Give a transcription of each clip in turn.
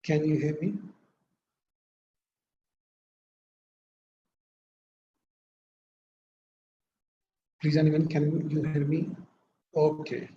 Can you hear me? Please, anyone, can you hear me? Okay.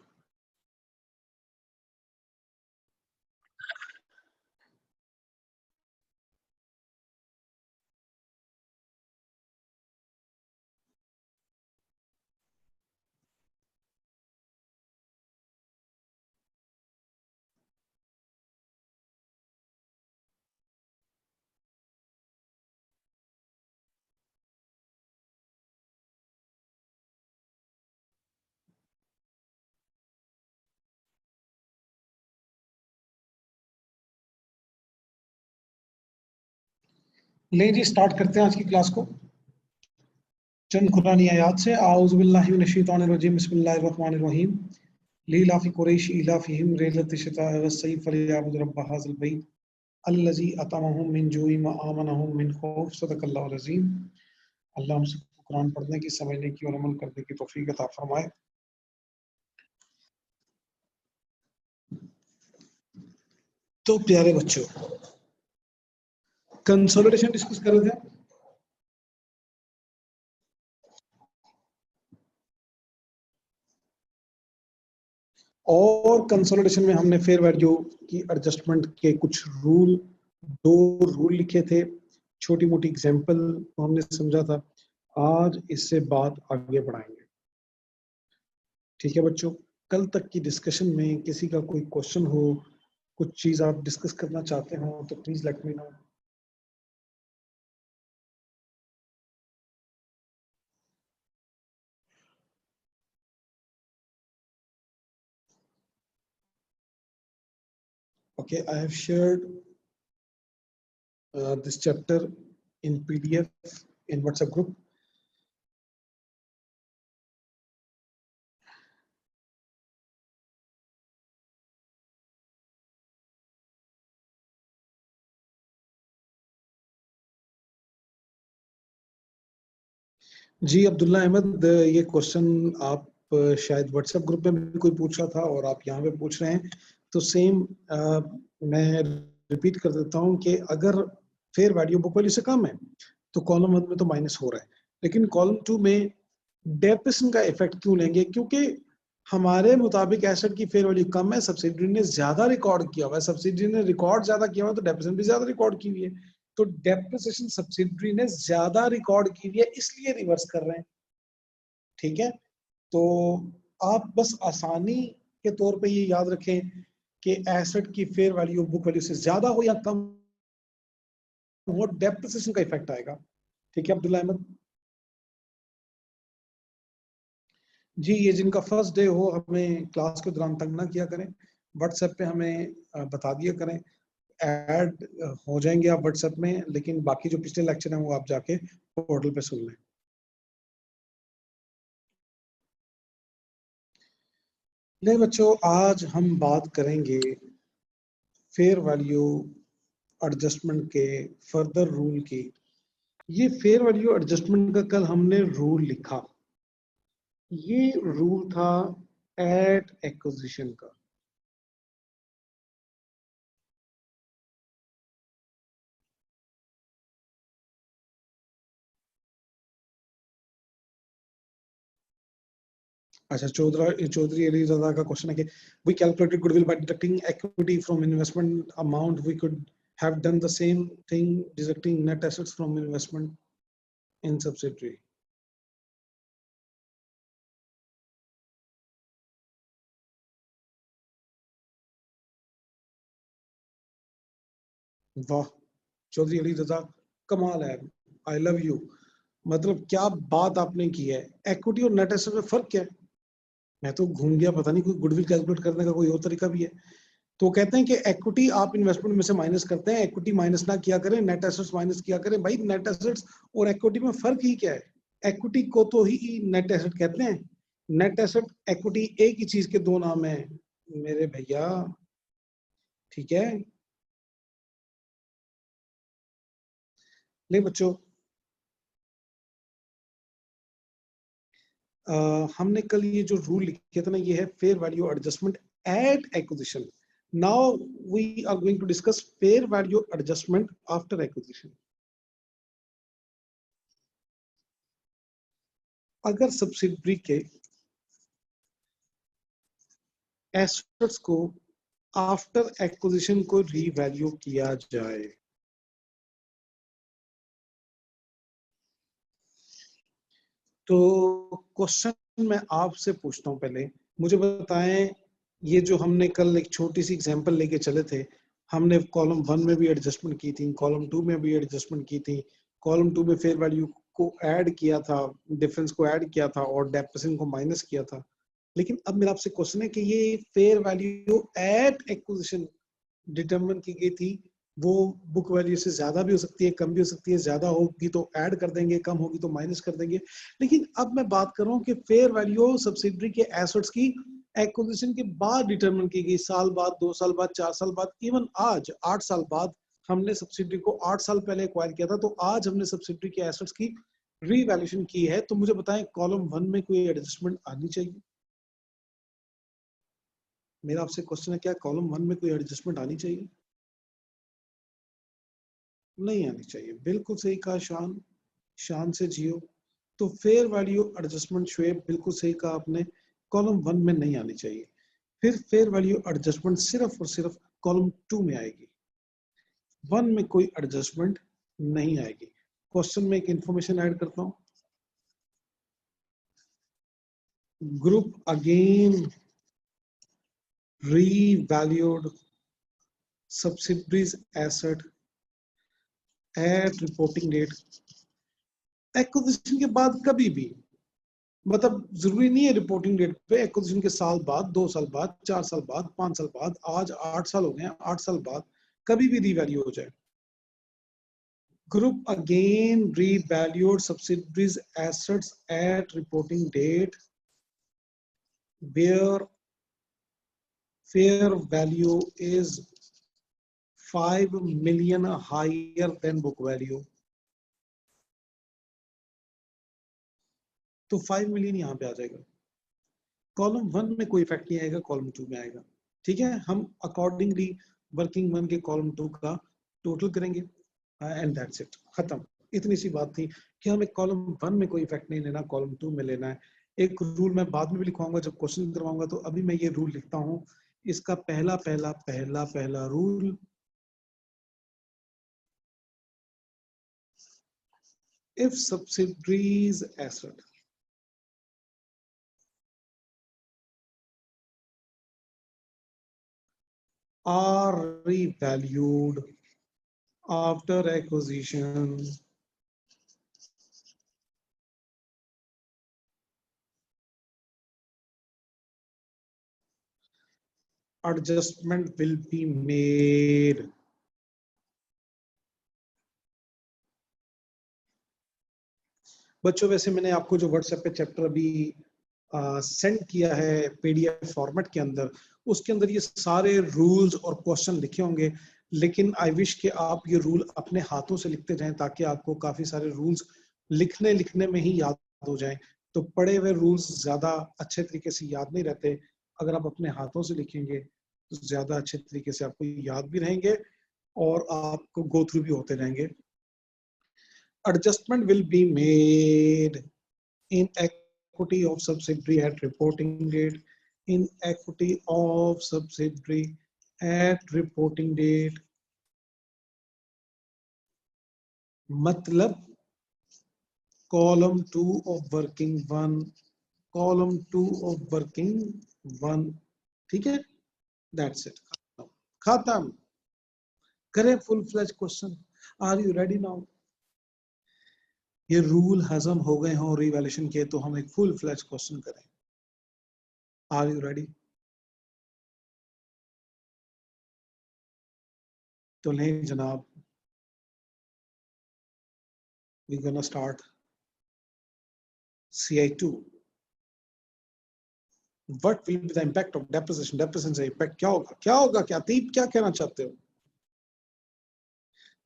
ले जी, start करते हैं आज की क्लास को चंद कुरानी आयात से। आऊज़ु बिल्लाहि मिनश शैतानिर रजीम, बिस्मिल्लाहिर रहमानिर रहीम। लीलाफि कुरैश इलाफिहिम रिहलत शिताअ वस्सैफ फलियअबुदु रब्ब हाज़िल बैत अल्लज़ी अतअमहुम मिन जूइन व आमनहुम मिन खौफ। सदक़ल्लाहुल अज़ीम। अल्लाह हम सबको कुरान पढ़ने की, समझने की और अमल करने की तौफीक अता फरमाए। तो प्यारे बच्चों, कंसोलिडेशन डिस्कस कर रहे थे। और कंसोलिडेशन में हमने फेयर वैल्यू की एडजस्टमेंट के कुछ रूल, 2 रूल लिखे थे, छोटी मोटी एग्जांपल हमने समझा था। आज इससे बात आगे बढ़ाएंगे। ठीक है बच्चों, कल तक की डिस्कशन में किसी का कोई क्वेश्चन हो, कुछ चीज आप डिस्कस करना चाहते हो तो please let me know. Okay, I have shared this chapter in PDF in WhatsApp group. जी अब्दुल्ला अहमद, ये क्वेश्चन आप शायद व्हाट्सएप ग्रुप में भी कोई पूछ रहा था और आप यहाँ पे पूछ रहे हैं, तो सेम मैं रिपीट कर देता हूँ कि अगर फेयर वैल्यू बुक वैल्यू से कम है तो कॉलम 1 में तो माइनस हो रहा है, लेकिन कॉलम 2 में डेप्रिसिएशन का इफेक्ट क्यों लेंगे? क्योंकि हमारे मुताबिक एसेट की फेयर वैल्यू कम है, सब्सिडी ने ज्यादा रिकॉर्ड किया हुआ है, सब्सिडी ने रिकॉर्ड ज्यादा किया हुआ है तो डेप्रिसिएशन भी ज्यादा रिकॉर्ड की हुई है। तो डेप्रिसिएशन सब्सिडी ने ज्यादा रिकॉर्ड की हुई है, इसलिए रिवर्स कर रहे हैं। ठीक है, तो आप बस आसानी के तौर पे ये याद रखें कि एसेट की फेयर वैल्यू बुक वैल्यू से ज्यादा हो या कम हो, डेप्रिसिएशन का इफेक्ट आएगा। ठीक है अब्दुल्ला अहमद जी, ये जिनका फर्स्ट डे हो हमें क्लास के दौरान तंग ना किया करें, व्हाट्सएप पे हमें बता दिया करें, ऐड हो जाएंगे आप व्हाट्सएप में, लेकिन बाकी जो पिछले लेक्चर हैं वो आप जाके पोर्टल पे सुन लें। नहीं बच्चों, आज हम बात करेंगे फेयर वैल्यू एडजस्टमेंट के फर्दर रूल की। ये फेयर वैल्यू एडजस्टमेंट का कल हमने रूल लिखा, ये रूल था एट एक्विजिशन का। अच्छा, चौधरी अली रजा का क्वेश्चन है कि we calculated goodwill by deducting equity from investment amount. We could have done the same thing deducting net assets from investment in subsidiary. वाह चौधरी अली रजा, कमाल है, आई लव यू। मतलब क्या बात आपने की है। इक्विटी और नेट एसेट में फर्क क्या है? मैं तो घूम गया, पता नहीं कोई गुडविल कैलकुलेट करने का कोई और तरीका भी है। तो कहते हैं कि इक्विटी आप इन्वेस्टमेंट में से माइनस करते हैं, इक्विटी माइनस ना किया करें, नेट एसेट्स माइनस किया करें। भाई नेट एसेट्स और इक्विटी में फर्क ही क्या है? इक्विटी को तो ही नेट एसेट कहते हैं, नेट एसेट इक्विटी एक ही चीज के दो नाम है मेरे भैया। ठीक है, नहीं बच्चों, हमने कल ये जो रूल लिखे थे ना, ये है fair value adjustment at acquisition, Now we are going to discuss fair value adjustment after acquisition. अगर सब्सिडरी के एसेट्स को आफ्टर एक्विजिशन को रीवैल्यू किया जाए, तो क्वेश्चन मैं आपसे पूछता हूं, पहले मुझे बताएं, ये जो हमने कल एक छोटी सी एग्जांपल लेके चले थे, हमने कॉलम 1 में भी एडजस्टमेंट की थी, कॉलम 2 में भी एडजस्टमेंट की थी, कॉलम 2 में फेयर वैल्यू को ऐड किया था, डिफरेंस को ऐड किया था और डेप्रिसिएशन को माइनस किया था। लेकिन अब मेरा आपसे क्वेश्चन है कि ये fair value at acquisition determine की गई थी, वो बुक वैल्यू से ज्यादा भी हो सकती है, कम भी हो सकती है, ज्यादा होगी तो ऐड कर देंगे, कम होगी तो माइनस कर देंगे। लेकिन अब मैं बात कर रहा हूँ कि फेयर वैल्यू सब्सिडरी के एसेट्स की एक्विजिशन के बाद डिटरमिन की गई, साल बाद, 2 साल बाद, 4 साल बाद, इवन आज 8 साल बाद। हमने सब्सिडरी को 8 साल पहले एक्वायर किया था, तो आज हमने सब्सिडरी के एसेट्स की रीवैल्यूएशन की है। तो मुझे बताएं, कॉलम 1 में कोई एडजस्टमेंट आनी चाहिए? मेरा आपसे क्वेश्चन है, क्या कॉलम 1 में कोई एडजस्टमेंट आनी चाहिए? नहीं आनी चाहिए। बिल्कुल सही कहा शान, शान से जियो। तो फेयर वैल्यू एडजस्टमेंट शुएब, बिल्कुल सही कहा आपने, कॉलम 1 में नहीं आनी चाहिए। फिर फेयर वैल्यू एडजस्टमेंट सिर्फ और सिर्फ कॉलम 2 में आएगी, 1 में कोई एडजस्टमेंट नहीं आएगी। क्वेश्चन में एक इंफॉर्मेशन ऐड करता हूं, group again revalued subsidiaries asset at reporting date। Acquisition के बाद कभी भी, मतलब जरूरी नहीं है रिपोर्टिंग डेट पे, एक्विजिशन के साल बाद, 2 साल बाद, 4 साल बाद, 5 साल बाद, आज 8 साल हो गए, 8 साल बाद कभी भी रीवैल्यू हो जाए। Group again revalued subsidiaries assets at reporting date where fair value is 5 million higher than book value। तो 5 मिलियन यहाँ पे आ जाएगा। कॉलम 1 में कोई इफेक्ट नहीं आएगा, कॉलम 2 में आएगा। ठीक है, हम अकॉर्डिंगली वर्किंग 1 के कॉलम 2 का टोटल करेंगे एंड दैट्स इट, खत्म। इतनी सी बात थी कि हमें कॉलम 1 में कोई इफेक्ट नहीं लेना, कॉलम 2 में लेना है। एक रूल मैं बाद में भी लिखवाऊंगा जब क्वेश्चन करवाऊंगा, तो अभी मैं ये रूल लिखता हूँ। इसका पहला पहला पहला पहला rule, if subsidiaries asset are revalued after acquisition, adjustment will be made बच्चों। वैसे मैंने आपको जो व्हाट्सएप पे चैप्टर अभी सेंड किया है पीडीएफ फॉर्मेट के अंदर, उसके अंदर ये सारे रूल्स और क्वेश्चन लिखे होंगे। लेकिन आई विश कि आप ये रूल अपने हाथों से लिखते जाएं, ताकि आपको काफी सारे रूल्स लिखने में ही याद हो जाएं। तो पढ़े हुए रूल्स ज्यादा अच्छे तरीके से याद नहीं रहते, अगर आप अपने हाथों से लिखेंगे तो ज्यादा अच्छे तरीके से आपको याद भी रहेंगे और आपको गो थ्रू भी होते रहेंगे। Adjustment will be made in equity of subsidiary at reporting date, in equity of subsidiary at reporting date। मतलब column 2 of working 1, column 2 of working 1। ठीक है, that's it, खत्म। करें full fledge question. Are you ready now? ये rule हजम हो गए हों रिवैल्यूएशन के, तो हम एक फुल फ्लेज क्वेश्चन करें। Are you ready? तो नहीं जनाब, we're gonna start CI2। What will be the impact of depreciation? Depreciation से impact क्या होगा? क्या होगा? क्या तीप क्या कहना चाहते हो?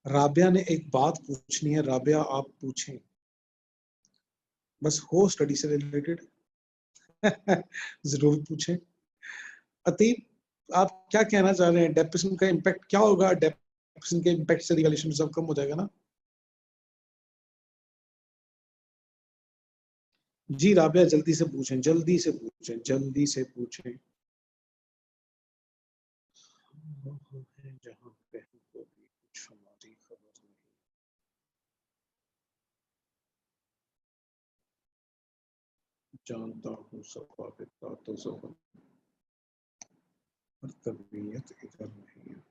राबिया ने एक बात पूछनी है, राबिया आप पूछें, बस हो स्टडी से रिलेटेड। जरूर पूछें। अतीब आप क्या कहना चाह रहे हैं, डेप्रिसिएशन का इम्पैक्ट क्या होगा? डेप्रिसिएशन के इम्पैक्ट से रिवैल्यूएशन रिजर्व कम हो जाएगा ना? जी राबिया, जल्दी से पूछें, जल्दी से पूछें, जल्दी से पूछें। जहाँ पे हमको भी कुछ हमारी खबर नहीं। जानता हूँ स्वाभाविकता तो सब, पर तबीयत इधर नहीं है।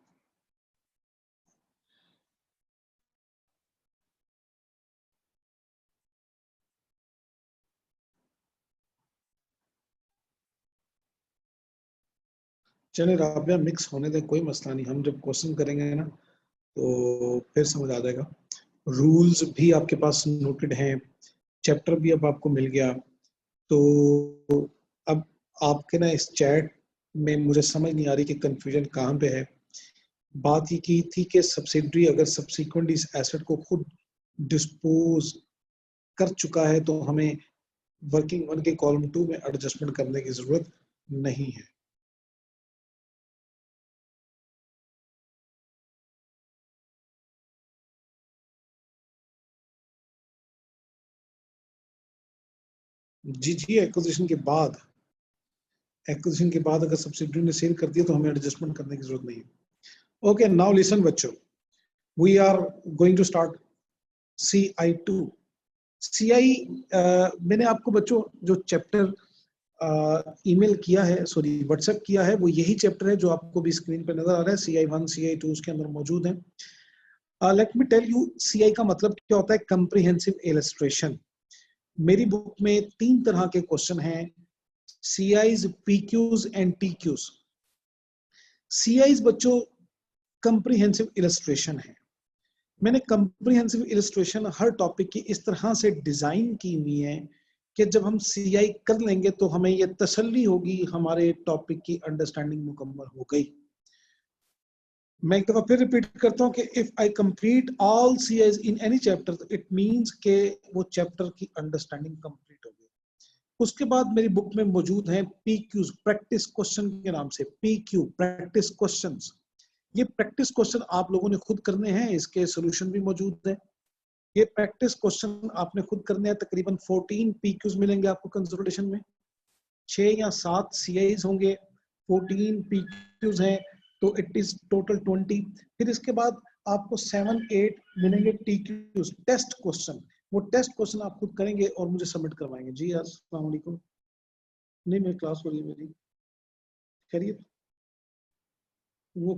चले राबिया, मिक्स होने दे, कोई मसला नहीं। हम जब क्वेश्चन करेंगे ना तो फिर समझ आ जाएगा। रूल्स भी आपके पास नोटेड हैं, चैप्टर भी अब आपको मिल गया। तो अब आपके ना इस चैट में मुझे समझ नहीं आ रही कि कंफ्यूजन कहाँ पे है। बात ये की थी कि सब्सिडरी अगर सब्सिक्वेंटली इस एसेट को खुद डिस्पोज कर चुका है तो हमें वर्किंग वन के कॉलम 2 में एडजस्टमेंट करने की जरूरत नहीं है। जी जी, एक्विजिशन के बाद अगर सब्सिडरी ने सेल कर दिया तो हमें एडजस्टमेंट करने की जरूरत नहीं है। ओके, नाउ लिसन बच्चों, we are going to start CI2। CI, मैंने आपको बच्चों जो चैप्टर ईमेल किया है, सॉरी व्हाट्सएप किया है, वो यही चैप्टर है जो आपको भी स्क्रीन पे नजर आ रहा है। CI1 CI2 उसके अंदर मौजूद है। Let me tell you, CI का मतलब क्या होता है? Comprehensive illustration. मेरी बुक में 3 तरह के क्वेश्चन हैं, CIs, PQs and TQs। CIs बच्चों कंप्रिहेंसिव इलस्ट्रेशन है। मैंने कंप्रिहेंसिव इलस्ट्रेशन हर टॉपिक की इस तरह से डिजाइन की हुई है कि जब हम CI कर लेंगे तो हमें यह तसल्ली होगी हमारे टॉपिक की अंडरस्टैंडिंग मुकम्मल हो गई। मैं एक दफा फिर रिपीट करता हूं कि if I complete all CIs in any chapter, it means के वो चैप्टर की अंडरस्टैंडिंग कंप्लीट हो गई। उसके बाद मेरी बुक में मौजूद है PQs, प्रैक्टिस क्वेश्चन के नाम से। PQ, practice questions. ये प्रैक्टिस क्वेश्चन आप लोगों ने खुद करने हैं, इसके सॉल्यूशन भी मौजूद है। ये प्रैक्टिस क्वेश्चन आपने खुद करने हैं। तकरीबन 14 PQs मिलेंगे आपको कंसल्टेशन में, 6 या 7 CIs होंगे, 14 PQs हैं, तो इट इज टोटल 20। फिर इसके बाद आपको 7-8 मिलेंगे TQs, टेस्ट क्वेश्चन। वो टेस्ट क्वेश्चन आप खुद करेंगे और मुझे सबमिट करवाएंगे। जी अस्सलाम वालेकुम। नहीं, मेरी क्लास हो रही है मेरी। खैरियत? वो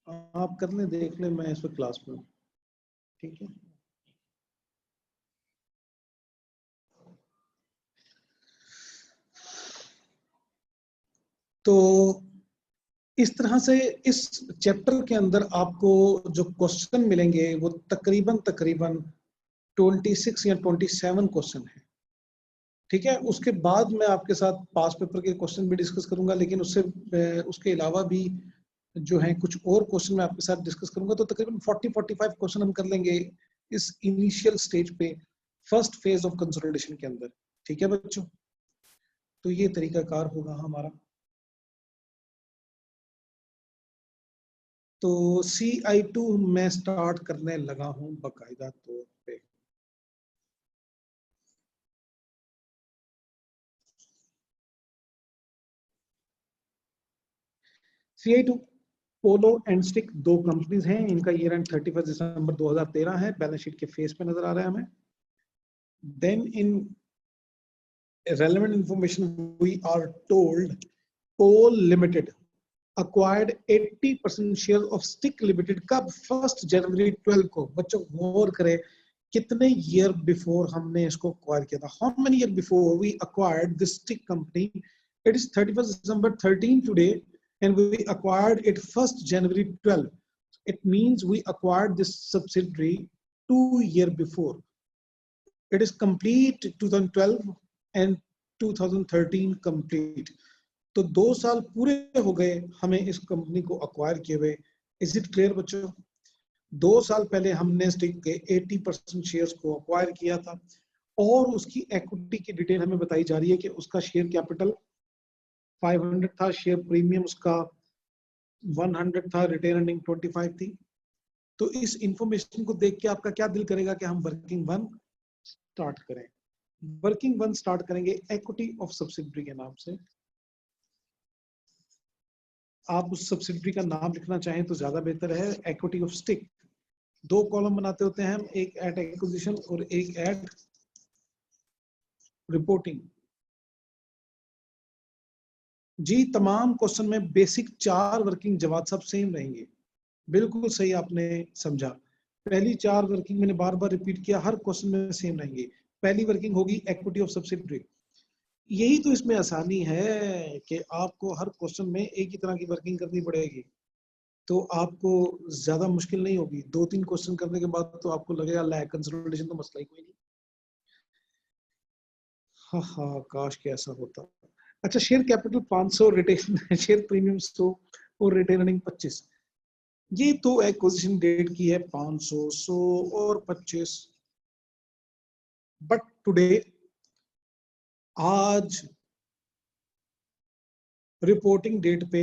आप कर लें, देख लें, मैं इस वक्त क्लास में हूँ। ठीक है। तो इस तरह से इस चैप्टर के अंदर आपको जो क्वेश्चन मिलेंगे वो तकरीबन तकरीबन 26 या 27 क्वेश्चन है। ठीक है। उसके बाद मैं आपके साथ पास पेपर के क्वेश्चन भी डिस्कस करूंगा, लेकिन उसके अलावा भी जो है कुछ और क्वेश्चन मैं आपके साथ डिस्कस करूंगा। तो तकरीबन 40-45 क्वेश्चन हम कर लेंगे इस इनिशियल स्टेज पे, फर्स्ट फेज ऑफ कंसोलिडेशन के अंदर। ठीक है बच्चों, तो ये तरीकाकार होगा हमारा। तो CI2 मैं स्टार्ट करने लगा हूं बाकायदा तौर पे। CI2 पोलो एंड स्टिक दो कंपनीज हैं। इनका ईयर एंड 31 दिसंबर 2013 है। बैलेंस शीट के फेस पे नजर आ रहा है हमें। Then in relevant information we are told Pole Limited acquired 80% share of Stick Limited कब? 1 जनवरी 12 को। बच्चों गौर करें कितने ईयर बिफोर हमने इसको acquire किया था। How many year before we acquired this Stick company? It is 31st December 13 today and we acquired it 1st January 12. It means we acquired this subsidiary 2 years before. It is complete 2012 and 2013 complete. तो 2 साल पूरे हो गए हमें इस company को acquire किए हुए। इज इट क्लियर बच्चों? 2 साल पहले हमने स्टिक के 80% शेयर्स को अक्वायर किया था और उसकी इक्विटी की डिटेल हमें बताई जा रही है कि उसका शेयर कैपिटल 500 था, शेयर प्रीमियम उसका 100 था, रिटेन अर्निंग 25 थी। तो इस इंफॉर्मेशन को देख के आपका क्या दिल करेगा कि हम वर्किंग वन स्टार्ट करें। वर्किंग वन स्टार्ट करेंगे इक्विटी ऑफ सब्सिडरी के नाम से। आप उस सब्सिडरी का नाम लिखना चाहें तो ज्यादा बेहतर है, इक्विटी ऑफ स्टिक। 2 कॉलम बनाते होते हैं हम, एक एट एक्विजिशन और एक एट रिपोर्टिंग। जी तमाम क्वेश्चन में बेसिक 4 वर्किंग जवाब सब सेम रहेंगे। बिल्कुल सही आपने समझा। पहली 4 वर्किंग मैंने बार बार रिपीट किया, हर क्वेश्चन में सेम रहेंगे। पहली वर्किंग होगी इक्विटी ऑफ सब्सिडरी। यही तो इसमें आसानी है कि आपको हर क्वेश्चन में एक ही तरह की वर्किंग करनी पड़ेगी, तो आपको ज्यादा मुश्किल नहीं होगी। 2-3 क्वेश्चन करने के बाद तो आपको लगेगा ला कंसोलिडेशन तो मसला ही कोई नहीं। हाँ हाँ, काश के ऐसा होता। अच्छा, share capital 500, retain share premium 100 और रिटेन अर्निंग 25। ये तो एक्विजिशन डेट की है 500, 100 और 25। बट टुडे, आज रिपोर्टिंग डेट पे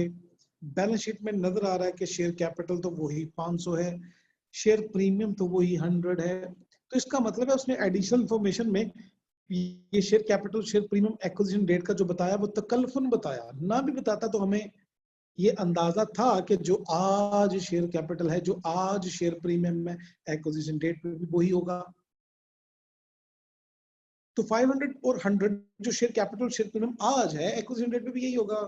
बैलेंस शीट में नजर आ रहा है कि शेयर कैपिटल तो वही 500 है, शेयर प्रीमियम तो वही 100 है। तो इसका मतलब है उसने एडिशनल इंफॉर्मेशन में ये share capital, share premium acquisition date का जो बताया वो तकल्लुफन बताया। ना भी बताता तो हमें ये अंदाजा था कि जो आज शेयर कैपिटल है, जो आज शेयर प्रीमियम है, एक्विजिशन डेट पे भी वही होगा। तो 500 और 100 जो शेयर कैपिटल, शेयर प्रीमियम आज है, एक्विजिशन डेट पे भी यही होगा।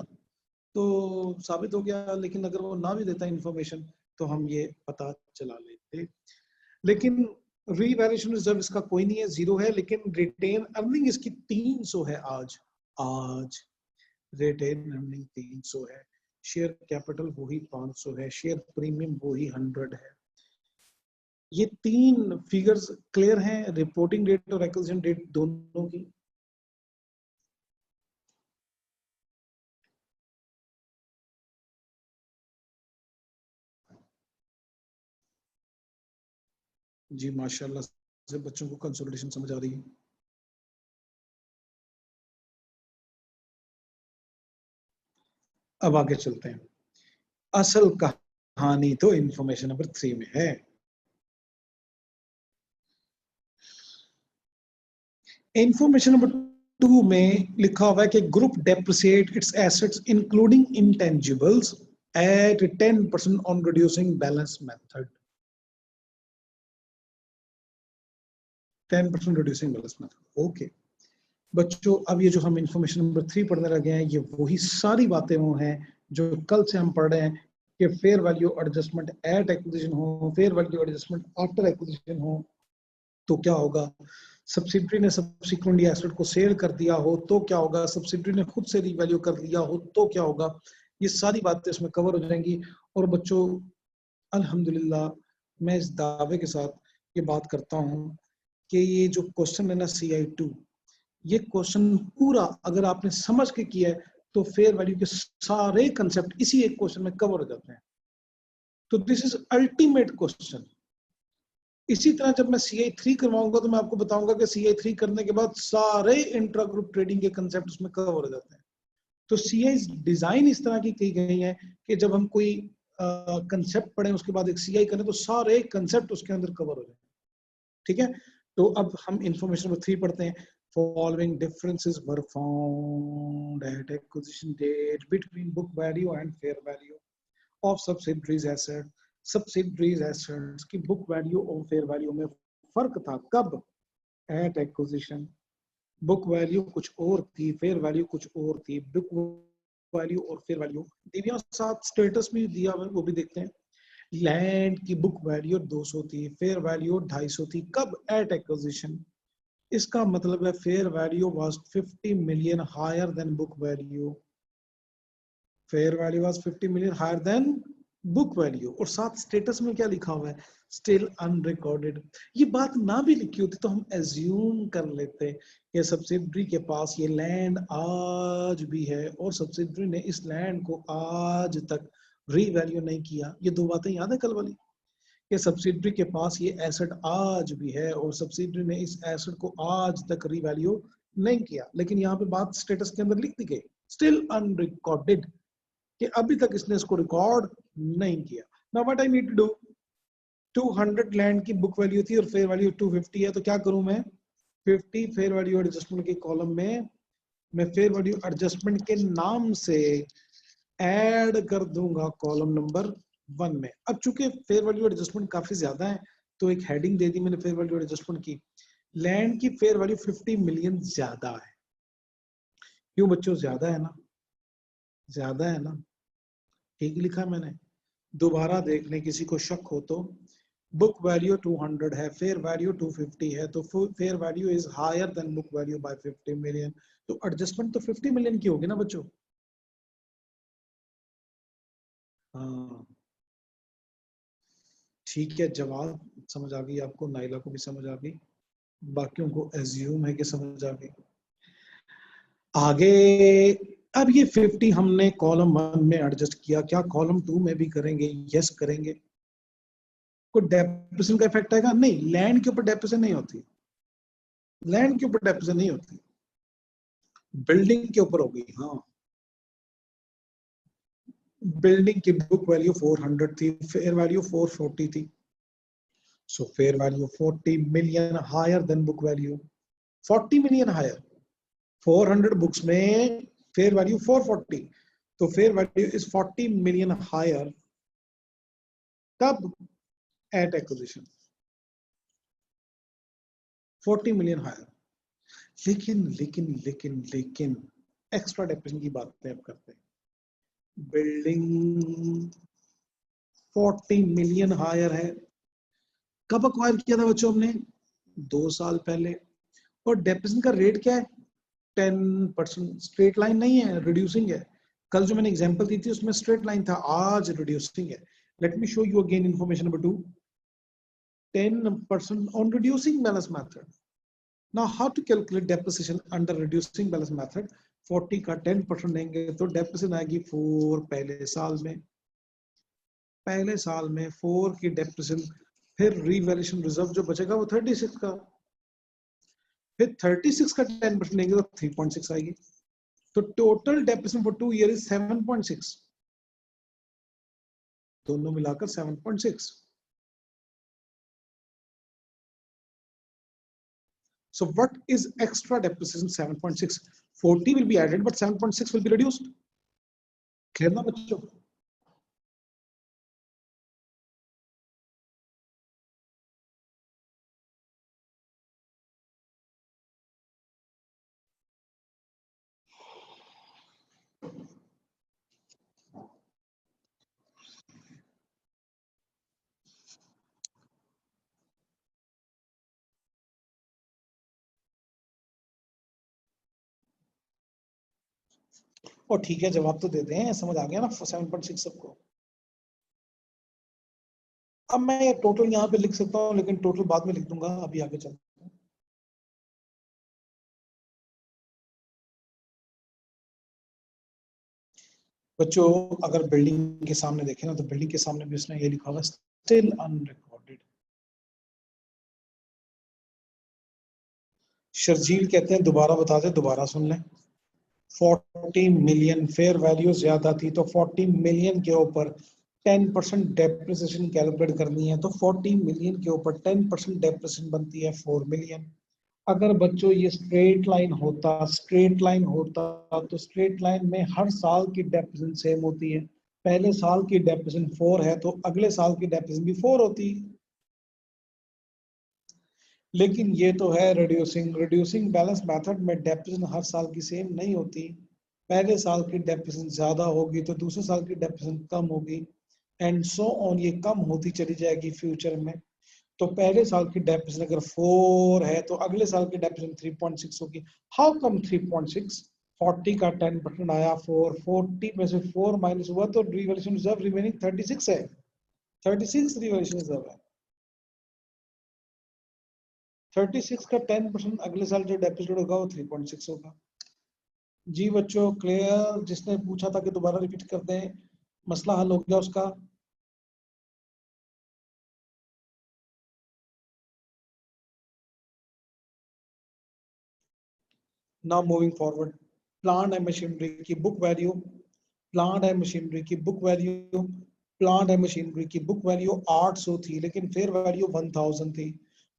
तो साबित हो गया। लेकिन अगर वो ना भी देता इन्फॉर्मेशन तो हम ये पता चला लेते। लेकिन रीवैल्यूएशन रिजर्व इसका कोई नहीं है, 0 है। लेकिन रिटेन अर्निंग इसकी 300 है आज। आज रिटेन अर्निंग 300 है, शेयर कैपिटल वही 500 है, शेयर प्रीमियम वही 100 है। ये 3 फिगर्स क्लियर हैं, रिपोर्टिंग डेट और एक्विजिशन डेट दोनों की। जी माशाल्लाह से बच्चों को कंसोलिडेशन समझ आ रही है। अब आगे चलते हैं। असल कहानी तो इंफॉर्मेशन नंबर 3 में है। इंफॉर्मेशन नंबर 2 में लिखा हुआ है कि group depreciate its assets including intangibles at 10% on reducing balance method. 10% reducing balance method. Okay बच्चों, अब ये जो हम इंफॉर्मेशन नंबर 3 पढ़ने लगे हैं, ये वही सारी बातें वो हैं जो कल से हम पढ़ रहे हैं कि fair value adjustment at acquisition हो, fair value adjustment after acquisition हो तो क्या होगा, सब्सिडरी ने सब्सिक्वेंटली एसेट को सेल कर दिया हो तो क्या होगा, सब्सिडरी ने खुद से रीवैल्यू कर लिया हो तो क्या होगा। ये सारी बातें इसमें कवर हो जाएंगी। और बच्चों अल्हम्दुलिल्लाह मैं इस दावे के साथ ये बात करता हूँ कि ये जो क्वेश्चन है ना CI2, ये क्वेश्चन पूरा अगर आपने समझ के किया है तो फेयर वैल्यू के सारे कंसेप्ट इसी एक क्वेश्चन में कवर हो जाते हैं। तो दिस इज अल्टीमेट क्वेश्चन। इसी तरह जब मैं CI3 करवाऊंगा तो मैं आपको बताऊंगा कि CI3 करने के बाद सारे इंट्रा ग्रुप ट्रेडिंग के कंसेप्ट उसमें कवर हो जाते हैं। तो CI डिजाइन इस तरह की की गई है कि जब हम कोई कंसेप्ट पढ़ें उसके बाद एक CI करें तो सारे कंसेप्ट उसके अंदर कवर हो जाए। ठीक है, तो अब हम इंफॉर्मेशन नंबर 3 पढ़ते हैं। Following differences were found at acquisition date between book value and fair value of subsidiaries assets. Subsidiaries assets की book value और fair value में फर्क था। कब? At acquisition. Book value कुछ और थी, fair value कुछ और थी। Book value और fair value दिव्या साथ स्टेटस में दिया हुआ वो भी देखते हैं। लैंड की बुक वैल्यू 200 थी, फेयर वैल्यू 250 थी। कब? At acquisition. इसका मतलब है fair value was 50 million higher than book value. Fair value was 50 million higher than book value. और साथ स्टेटस में क्या लिखा हुआ है? Still unrecorded. ये बात ना भी लिखी होती तो हम एज्यूम कर लेते कि सब्सिडरी के पास ये लैंड आज भी है और सब्सिडरी ने इस लैंड को आज तक रीवैल्यू नहीं किया। ये 2 बातें याद है कल वाली, कि सब्सिडरी के पास ये एसेट आज भी है और सब्सिडरी ने इस एसेट को आज तक रीवैल्यू नहीं किया। लेकिन यहाँ पे बात स्टेटस के अंदर लिख दी गई स्टिल अनरिकॉर्डेड, कि अभी तक इसने इसको रिकॉर्ड नहीं किया। Now what I need to do, 200 land की बुक वैल्यू थी और फेयर वैल्यू 250 है, तो क्या करूं मैं, 50 फेयर वैल्यू एडजस्टमेंट के कॉलम में मैं फेयर वैल्यू एडजस्टमेंट के नाम से ऐड कर दूंगा कॉलम नंबर 1 में। अब चूंकि फेयर वैल्यू एडजस्टमेंट काफी ज्यादा है तो एक हेडिंग दे दी मैंने फेयर वैल्यू एडजस्टमेंट की, लैंड की फेयर वैल्यू 50 मिलियन ज्यादा है। क्यों बच्चों, ज्यादा है ना, ज्यादा है ना, ठीक लिखा मैंने। दोबारा देखने किसी को शक हो तो, बुक वैल्यू 200 है, फेयर वैल्यू 250 है, तो fair value is higher than book value by 50 million, तो एडजस्टमेंट तो 50 मिलियन की होगी ना बच्चों। हाँ ठीक है, जवाब समझ आ गई आपको, नाइला को भी समझ आ गई, बाकियों को एज्यूम है कि समझ आ गई। आगे अब ये 50 हमने कॉलम 1 में एडजस्ट किया, क्या कॉलम 2 में भी करेंगे? यस करेंगे। कोई डेप्रिसिएशन का इफेक्ट आएगा? नहीं, लैंड के ऊपर डेप्रिसिएशन नहीं होती, लैंड के ऊपर डेप्रिसिएशन नहीं होती, बिल्डिंग के ऊपर होगी। हाँ, बिल्डिंग की बुक वैल्यू 400 थी, फेयर वैल्यू 440 थी, so fair value 40 million higher than book value, 40 million higher. 400 books में फेयर वैल्यू 440, तो fair value is 40 million higher, कब? At acquisition, 40 million higher. लेकिन लेकिन लेकिन लेकिन एक्स्ट्रा डेप्रिसिएशन की बातें अब करते हैं। बिल्डिंग 40 मिलियन हायर है, कब अक्वायर किया था बच्चों हमने? 2 साल पहले। और डेप्रिसिएशन का रेट क्या है? 10%। स्ट्रेट लाइन नहीं है, रिड्यूसिंग है। कल जो मैंने एग्जांपल दी थी उसमें स्ट्रेट लाइन था, आज रिड्यूसिंग है। Let me show you again information number 2, 10% on reducing balance method. Now how to calculate depreciation under reducing balance method? 40 का 10% लेंगे तो डेप्रिसिएशन आएगी 4 पहले साल में, पहले साल में 4 की डेप्रिसिएशन, फिर रीवैल्यूएशन रिजर्व जो बचेगा वो 36 का, फिर 36 का 10% लेंगे तो 3.6 आएगी, तो total depreciation for 2 year is 7.6, दोनों मिलाकर 7.6। So what is extra depreciation? 7.6. 40 will be added, but 7.6 will be reduced. Clear ना बच्चों? और ठीक है, जवाब तो देते हैं, समझ आ गया ना 7.6 सबको। अब मैं ये टोटल यहाँ पे लिख सकता हूँ, लेकिन टोटल बाद में लिख दूंगा, अभी आगे चलते हैं। बच्चों अगर बिल्डिंग के सामने देखें ना, तो बिल्डिंग के सामने भी उसने ये लिखा हुआ स्टिल अनरिकॉर्डेड। शर्जील कहते हैं दोबारा बता दे, दोबारा सुन लें। 40 मिलियन फेयर वैल्यू ज्यादा थी, तो 40 मिलियन के ऊपर 10% डेप्रिसिएशन कैलकुलेट करनी है, तो 40 मिलियन के ऊपर 10% डेप्रिसिएशन बनती है 4 मिलियन। अगर बच्चों ये स्ट्रेट लाइन होता, स्ट्रेट लाइन होता, तो स्ट्रेट लाइन में हर साल की डेप्रिसिएशन सेम होती है। पहले साल की डेप्रिसिएशन 4 है तो अगले साल की डेप्रिसिएशन भी 4 होती। लेकिन ये तो है रिड्यूसिंग बैलेंस मेथड में डेप्रिसिएशन हर साल की सेम नहीं होती। पहले साल की डेप्रिसिएशन ज्यादा होगी तो दूसरे साल की डेप्रिसिएशन कम होगी, एंड सो ऑन, ये कम होती चली जाएगी फ्यूचर में। तो पहले साल की डेप्रिसिएशन अगर 4 है तो अगले साल की डेप्रिसिएशन 3.6 होगी। How come 3.6? 40 का 10% आया 4, 40 में से 4 माइनस हुआ तो रिवैल्यूएशन रिजर्व रिमेनिंग 36 है, 36 रिवैल्यूएशन रिजर्व है। 36 का 10% अगले साल जो डेप्रिसिएट होगा वो 3.6 होगा। जी बच्चों क्लियर? जिसने पूछा था कि दोबारा रिपीट कर दें, मसला हल हो गया उसका? Now moving forward, plant and machinery की book value, plant and machinery की book value, plant and machinery की बुक वैल्यू 800 थी लेकिन फेयर वैल्यू 1000 थी,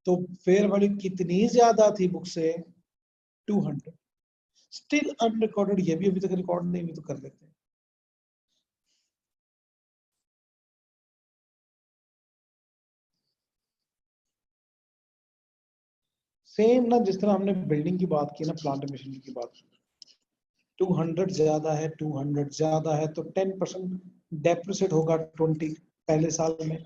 तो फेयर वैल्यू कितनी ज्यादा थी बुक से? 200। स्टिल अनरिकॉर्डेड, ये भी अभी तक रिकॉर्ड नहीं हुई, तो कर लेते हैं। सेम ना, जिस तरह हमने बिल्डिंग की बात की ना, प्लांट एंड मशीनरी की बात, 200 ज्यादा है, 200 ज्यादा है तो 10% डेप्रिसिएट होगा 20 पहले साल में,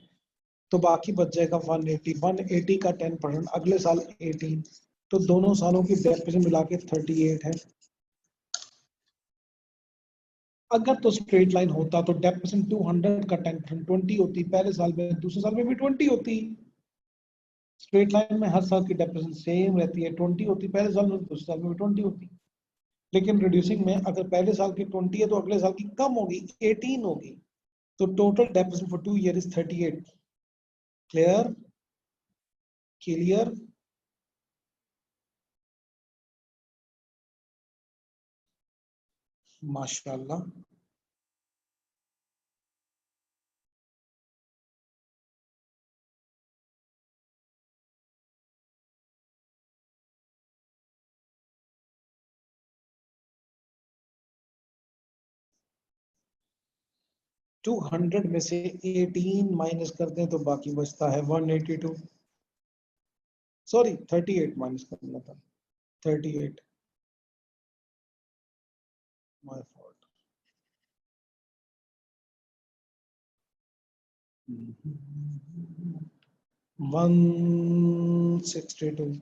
तो बाकी बच जाएगा 180। 180 का 10% अगले साल 18, तो दोनों सालों की डेप्रिसिएशन मिला के 38 है। अगर तो स्ट्रेट लाइन होता तो डेप्रिसिएशन 200 का 10% 20 होती पहले साल में, दूसरे साल में भी 20 होती। स्ट्रेट लाइन में हर साल की डेप्रिसिएशन सेम रहती है, 20 होती पहले साल में, दूसरे साल में भी 20 होती। लेकिन रिड्यूसिंग में अगर पहले साल की 20 है तो अगले साल की कम होगी, 18 होगी, तो total depreciation for 2 year is 38। Clear? Clear? माशाल्लाह। टू 100 में से 18 माइनस कर दें तो बाकी बचता है 182। सॉरी 38 माइनस करना था, 38, माय फॉल्ट। 162।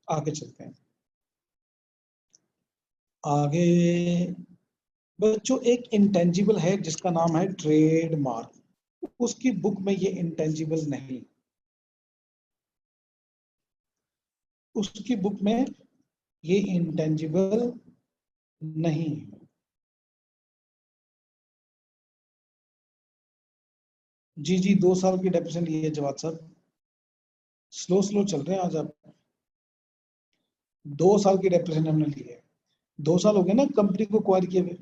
आगे चलते हैं। आगे बच्चों एक इंटेंजिबल है जिसका नाम है ट्रेडमार्क, उसकी बुक में ये इंटेंजिबल नहीं, उसकी बुक में ये इंटेंजिबल नहीं। जी जी, 2 साल की डेप्रिसिएशन लिए जवाब सर, स्लो स्लो चल रहे हैं आज आप। 2 साल की डेप्रिसिएशन हमने ली है, 2 साल हो गए ना कंपनी को एक्वायर किए हुए।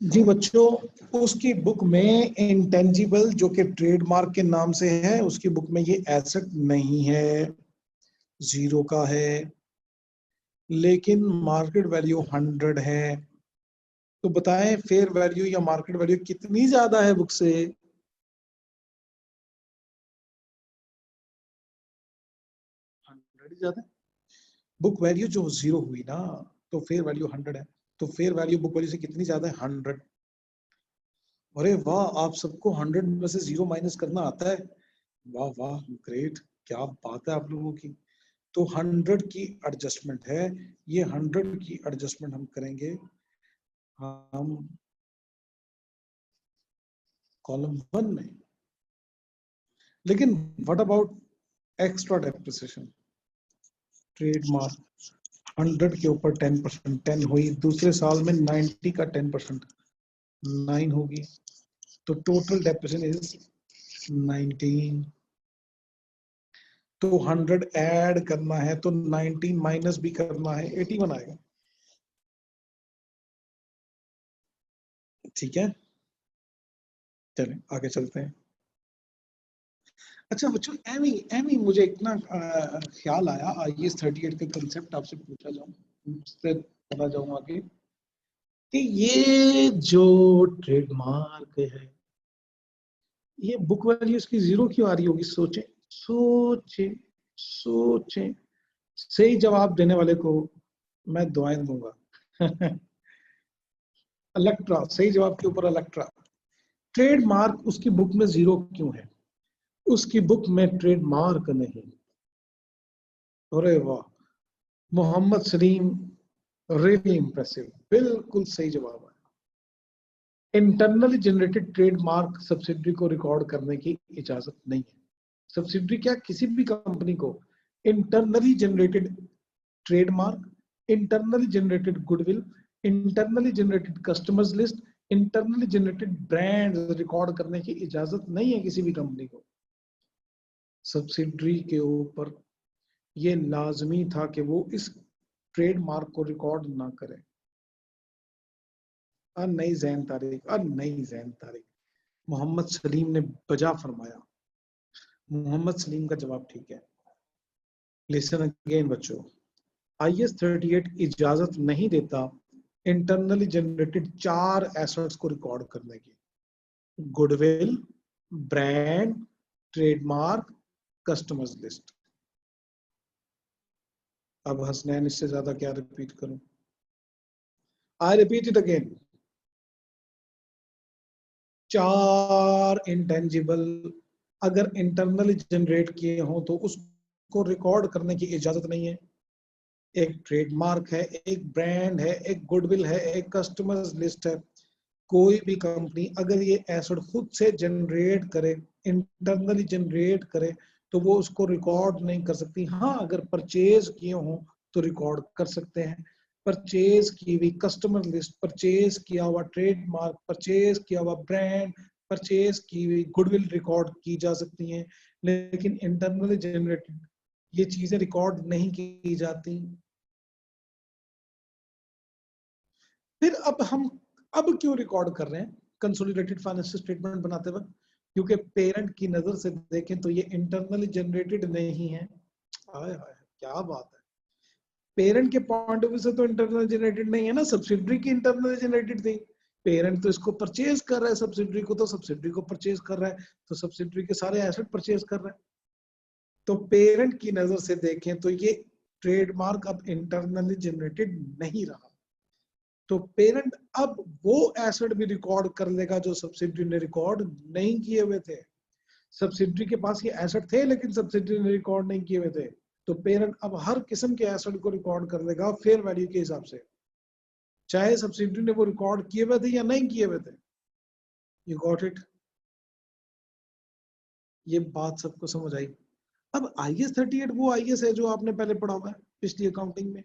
जी बच्चों, उसकी बुक में इंटेंजिबल जो कि ट्रेडमार्क के नाम से है, उसकी बुक में ये एसेट नहीं है, 0 का है, लेकिन मार्केट वैल्यू 100 है। तो बताएं फेयर वैल्यू या मार्केट वैल्यू कितनी ज्यादा है बुक से? 100 ही ज्यादा है। बुक वैल्यू जो 0 हुई ना, तो फेयर वैल्यू 100 है, तो फेयर वैल्यू बुक वैल्यू से कितनी ज्यादा है? 100। अरे वाह, आप सबको 100 में से 0 माइनस करना आता है, वाह वाह, ग्रेट, क्या बात है आप लोगों की। तो 100 की एडजस्टमेंट है, ये 100 की एडजस्टमेंट हम करेंगे, हम कॉलम 1 में। लेकिन what about extra depreciation? Trademark 100 के ऊपर 10%, 10 हुई, दूसरे साल में 90 का 10%, 9 होगी, तो टोटल डेप्रिसिएशन इज 19। तो 100 ऐड करना है तो 19 माइनस भी करना है, 81 आएगा। ठीक है, चलें आगे चलते हैं। अच्छा बच्चों, एमी एमी मुझे इतना ख्याल आया, आईएएस 38 का कंसेप्ट आपसे पूछा जाऊं, उससे पता जाऊं आगे कि ये जो ट्रेडमार्क है, ये बुक वैल्यू इसकी 0 क्यों आ रही होगी? सोचें सोचें सोचें। सही जवाब देने वाले को मैं दुआएं दूंगा। इलेक्ट्रा, सही जवाब के ऊपर इलेक्ट्रा। ट्रेडमार्क उसकी बुक में 0 क्यों है? उसकी बुक में ट्रेडमार्क नहीं। अरे वाह, मोहम्मद सलीम, रियली इंप्रेसिव, बिल्कुल सही जवाब है। इंटरनली जनरेटेड ट्रेडमार्क सब्सिडरी को रिकॉर्ड करने की इजाजत नहीं है। सब्सिडरी क्या, किसी भी कंपनी को internally generated trademark, internally generated goodwill, internally generated customers list, internally generated brand record करने की इजाजत नहीं है किसी भी कंपनी को। सब्सिडरी के ऊपर ये लाजमी था कि वो इस ट्रेडमार्क को रिकॉर्ड ना करे। नई जैन तारीख मोहम्मद सलीम ने बजा फरमाया। मोहम्मद सलीम का जवाब ठीक है। लिसन अगेन बच्चों, IS 38 इजाजत नहीं देता इंटरनली जनरेटेड 4 एसेट्स को रिकॉर्ड करने की: goodwill, brand, trademark, customers list. अब हसनैन इससे ज्यादा क्या रिपीट करूं? I repeat it again. 4 intangible अगर इंटरनली जनरेट किए हों तो उसको रिकॉर्ड करने की इजाजत नहीं है। एक ट्रेडमार्क है, एक ब्रांड है, एक गुडविल है, एक कस्टमर्स लिस्ट है। कोई भी कंपनी अगर ये एसेट खुद से जनरेट करे, इंटरनली जनरेट करे, तो वो उसको रिकॉर्ड नहीं कर सकती। हाँ, अगर परचेज किए हों तो रिकॉर्ड कर सकते हैं। परचेज की हुई कस्टमर लिस्ट, परचेज किया हुआ ट्रेडमार्क, परचेज किया हुआ ब्रांड, परचेज की हुई गुडविल रिकॉर्ड की जा सकती हैं, लेकिन इंटरनली जनरेटेड ये चीजें रिकॉर्ड नहीं की जाती। फिर अब क्यों रिकॉर्ड कर रहे हैं कंसोलिडेटेड फाइनेंशियल स्टेटमेंट बनाते वक्त? क्योंकि पेरेंट की नजर से देखें तो ये इंटरनली जनरेटेड नहीं है। हाय हाय, क्या बात है। पेरेंट के पॉइंट ऑफ व्यू से तो इंटरनल जनरेटेड नहीं है ना, सब्सिडरी की इंटरनल जनरेटेड थी। पेरेंट तो इसको परचेज कर रहा है, सब्सिडरी को, तो सब्सिडरी को परचेज कर रहा है, तो सब्सिडरी के सारे एसेट परचेज कर रहा है। तो पेरेंट की नजर से देखें तो ये ट्रेडमार्क अब इंटरनली जनरेटेड नहीं रहा। तो पेरेंट अब वो एसेट भी रिकॉर्ड कर लेगा जो सब्सिडरी ने रिकॉर्ड नहीं किए हुए थे। सब्सिडरी के पास ये एसेट थे लेकिन सब्सिडरी ने रिकॉर्ड नहीं किए हुए थे, तो पेरेंट अब हर किस्म के एसेट को रिकॉर्ड कर लेगा फेयर वैल्यू के हिसाब से, चाहे सब्सिडरी ने वो रिकॉर्ड किए हुए थे या नहीं किए हुए थे। You got it? ये बात सबको समझ आई? अब IS 38 वो IS है जो आपने पहले पढ़ा हुआ है पिछली अकाउंटिंग में,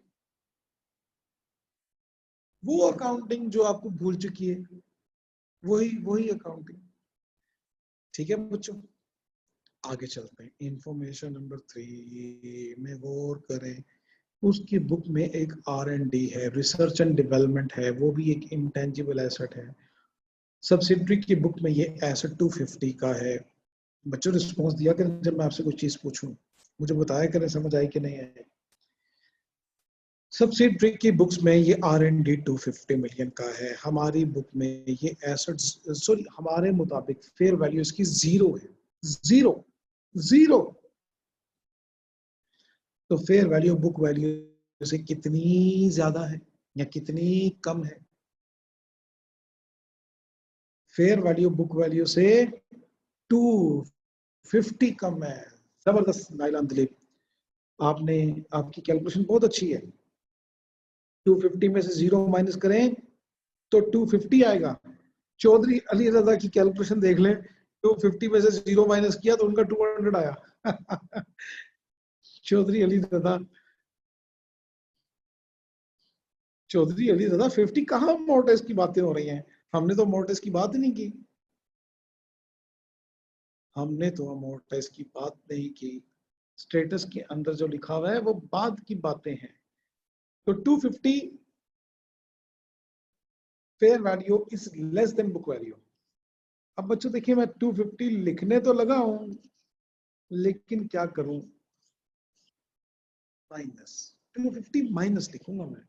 वो अकाउंटिंग जो आपको भूल चुकी है, वही अकाउंटिंग। ठीक है बच्चों, आगे चलते हैं। इंफॉर्मेशन नंबर 3 में गौर करें। उसकी बुक में एक R&D है, रिसर्च एंड डेवलपमेंट है, वो भी एक इंटेंजिबल एसेट है। सब्सिडरी की बुक में ये एसेट 250 का है। बच्चों रिस्पॉन्स दिया करें जब मैं आपसे कोई चीज पूछूं, मुझे बताया करें समझ आई कि नहीं आई। सब्सिडरी की बुक्स में ये R&D 250 मिलियन का है। हमारी बुक में ये एसेट्स, सॉरी, हमारे मुताबिक फेयर वैल्यू इसकी 0 है। जीरो। तो फेयर वैल्यू बुक वैल्यू से कितनी ज्यादा है या कितनी कम है? फेयर वैल्यू बुक वैल्यू से 250 कम है। जबरदस्त नाइलान दिलीप, आपने, आपकी कैलकुलेशन बहुत अच्छी है। 250 में से 0 माइनस करें तो 250 आएगा। चौधरी अली रजा की कैलकुलेशन देख लें, 250 में से 0 माइनस किया तो उनका 200 आया। चौधरी अली रजा, 50 कहाँ मोर्टेज की बातें हो रही हैं? हमने तो मोर्टेज की बात ही नहीं की। हमने तो अमोर्टाइज की बात नहीं की। स्टेटस के अंदर जो लिखा हुआ है वो बाद की बातें हैं। तो 250 fair value is less than book value. अब बच्चों देखिए, मैं 250 लिखने तो लगा हूं, लेकिन क्या करूं, माइनस 250 माइनस लिखूंगा मैं,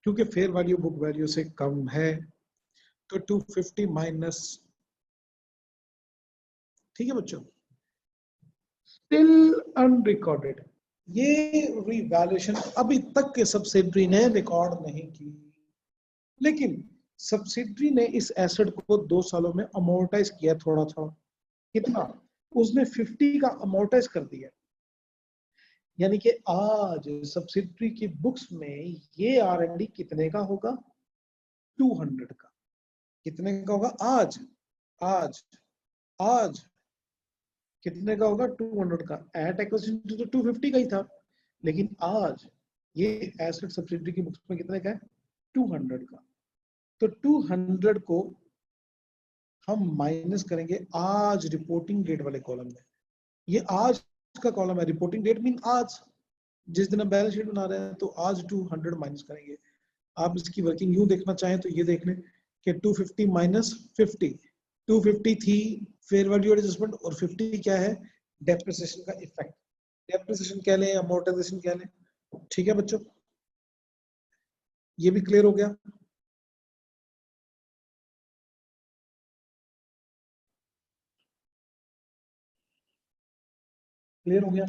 क्योंकि फेयर वैल्यू बुक वैल्यू से कम है। तो 250 माइनस, ठीक है बच्चों। स्टिल अनरिकॉर्डेड, ये रिवैल्यूएशन अभी तक के सब्सिडरी ने रिकॉर्ड नहीं की, लेकिन सब्सिडरी ने इस एसेट को 2 सालों में अमोर्टाइज किया थोड़ा थोड़ा। कितना? उसने 50 का अमोर्टाइज कर दिया। यानी कि आज सब्सिडरी की बुक्स में ये R&D कितने का होगा? 200 का। कितने का होगा आज? आज आज कितने का होगा? 200 का। एट एक्विजिशन तो 250 का ही था, लेकिन आज ये एसेट सब्सिडरी की बुक्स में कितने का है? 200 का, तो 200 को हम माइनस करेंगे आज रिपोर्टिंग डेट वाले कॉलम में। ये आज का कॉलम है, रिपोर्टिंग डेट मीन आज, जिस दिन हम बैलेंस शीट बना रहे हैं, तो आज 200 माइनस करेंगे। आप इसकी वर्किंग यूं देखना चाहें तो ये देख लें कि 250 माइनस 50, 250 थी फेयर वैल्यू एडजस्टमेंट, और 50 क्या है, डेप्रिसिएशन का इफेक्ट। डेप्रिसिएशन कह लें, अमोर्टाइजेशन कह लें। ठीक है बच्चों, ये भी क्लियर हो गया। क्लियर हो गया।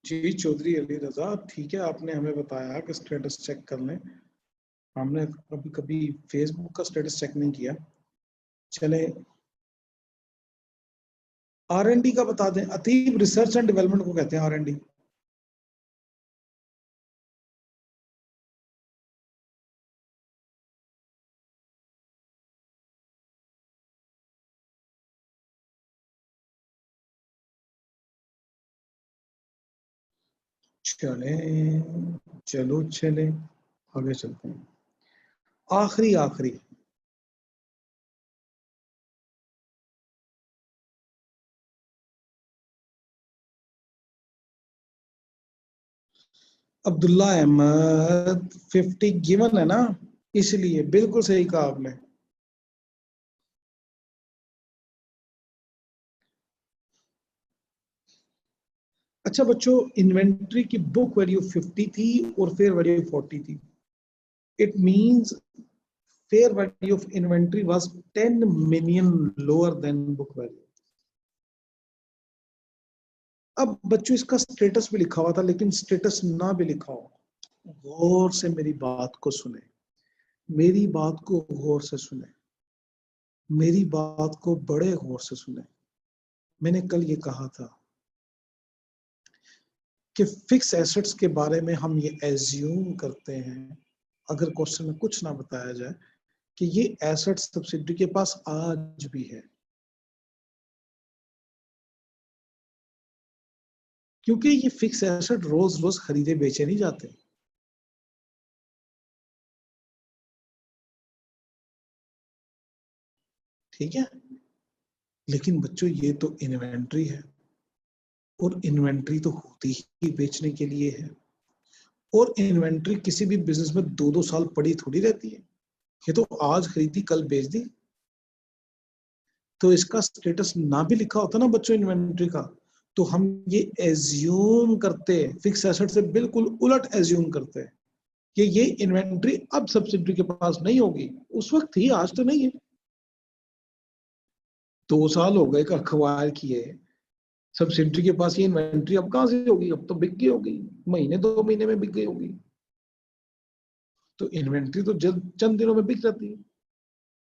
जी चौधरी अली रजा, ठीक है, आपने हमें बताया कि स्टेटस चेक कर लें। हमने कभी कभी फेसबुक का स्टेटस चेक नहीं किया। चले R&D का बता दें। अतीब रिसर्च एंड डेवलपमेंट को कहते हैं R&D। चले, चलो चले आगे चलते हैं। आखिरी आखिरी अब्दुल्ला अहमद, 50 गिवन है ना, इसलिए बिल्कुल सही कहा आपने। अच्छा बच्चों, इन्वेंट्री की बुक वैल्यू 50 थी और फेयर वैल्यू 40 थी। It means fair value of inventory was 10 million lower than book value. अब बच्चों इसका स्टेटस भी लिखा हुआ था, लेकिन स्टेटस ना भी लिखा हो, गौर से मेरी बात को सुने, मेरी बात को गौर से सुने, मेरी बात को बड़े गौर से सुने। मैंने कल ये कहा था कि फिक्स एसेट्स के बारे में हम ये एज्यूम करते हैं, अगर क्वेश्चन में कुछ ना बताया जाए, कि ये एसेट सब्सिडी के पास आज भी है, क्योंकि ये फिक्स एसेट रोज रोज खरीदे बेचे नहीं जाते। ठीक है, लेकिन बच्चों ये तो इन्वेंट्री है, और इन्वेंट्री तो होती ही बेचने के लिए है, और इन्वेंट्री किसी भी बिजनेस में 2-2 साल पड़ी थोड़ी रहती है। ये तो आज खरीदी कल बेच दी। तो इसका स्टेटस ना भी लिखा होता ना बच्चों इन्वेंट्री का, तो हम ये एज्यूम करते, फिक्स एसेट से बिल्कुल उलट एज्यूम करते हैं कि ये इन्वेंट्री अब सब्सिडी के पास नहीं होगी, उस वक्त थी, आज तो नहीं है। 2 साल हो गए अखबार किए, सब्सिडी के पास ये इन्वेंट्री अब कहां से होगी, अब तो बिक गई होगी, महीने 2 महीने में बिक गई होगी। तो इन्वेंट्री तो जल्द चंद दिनों में बिक जाती है।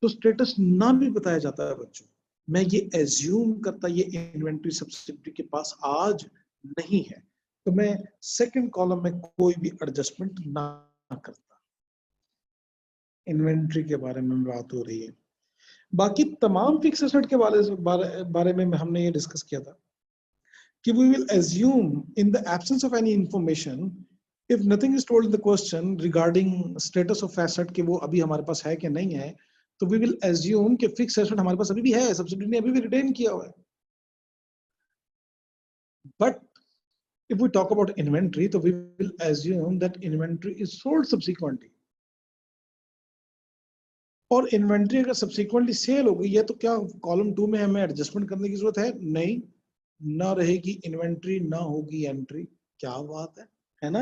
तो स्टेटस ना भी बताया जाता है बच्चों, मैं ये एज्यूम करता ये इन्वेंट्री सब्सिडी के पास आज नहीं है, तो मैं सेकंड कॉलम में कोई भी एडजस्टमेंट ना करता। इन्वेंट्री के बारे में बात हो रही है। बाकी तमाम फिक्स एसेट के बारे में हमने ये डिस्कस किया था कि we will assume in the absence of any information, if nothing is told in the question regarding status of asset कि वो अभी हमारे पास है कि नहीं है, तो we will assume कि फिक्स एसेट हमारे पास अभी भी है, सब्सिडी ने अभी भी रिटेन किया हुआ है। But if we talk about inventory, तो we will assume that inventory is sold subsequently. और इन्वेंट्री अगर सब्सिक्वेंटली सेल हो गई है, तो क्या कॉलम 2 में हमें एडजस्टमेंट करने की जरूरत है? नहीं, ना रहेगी इन्वेंट्री, ना होगी एंट्री। क्या बात है ना?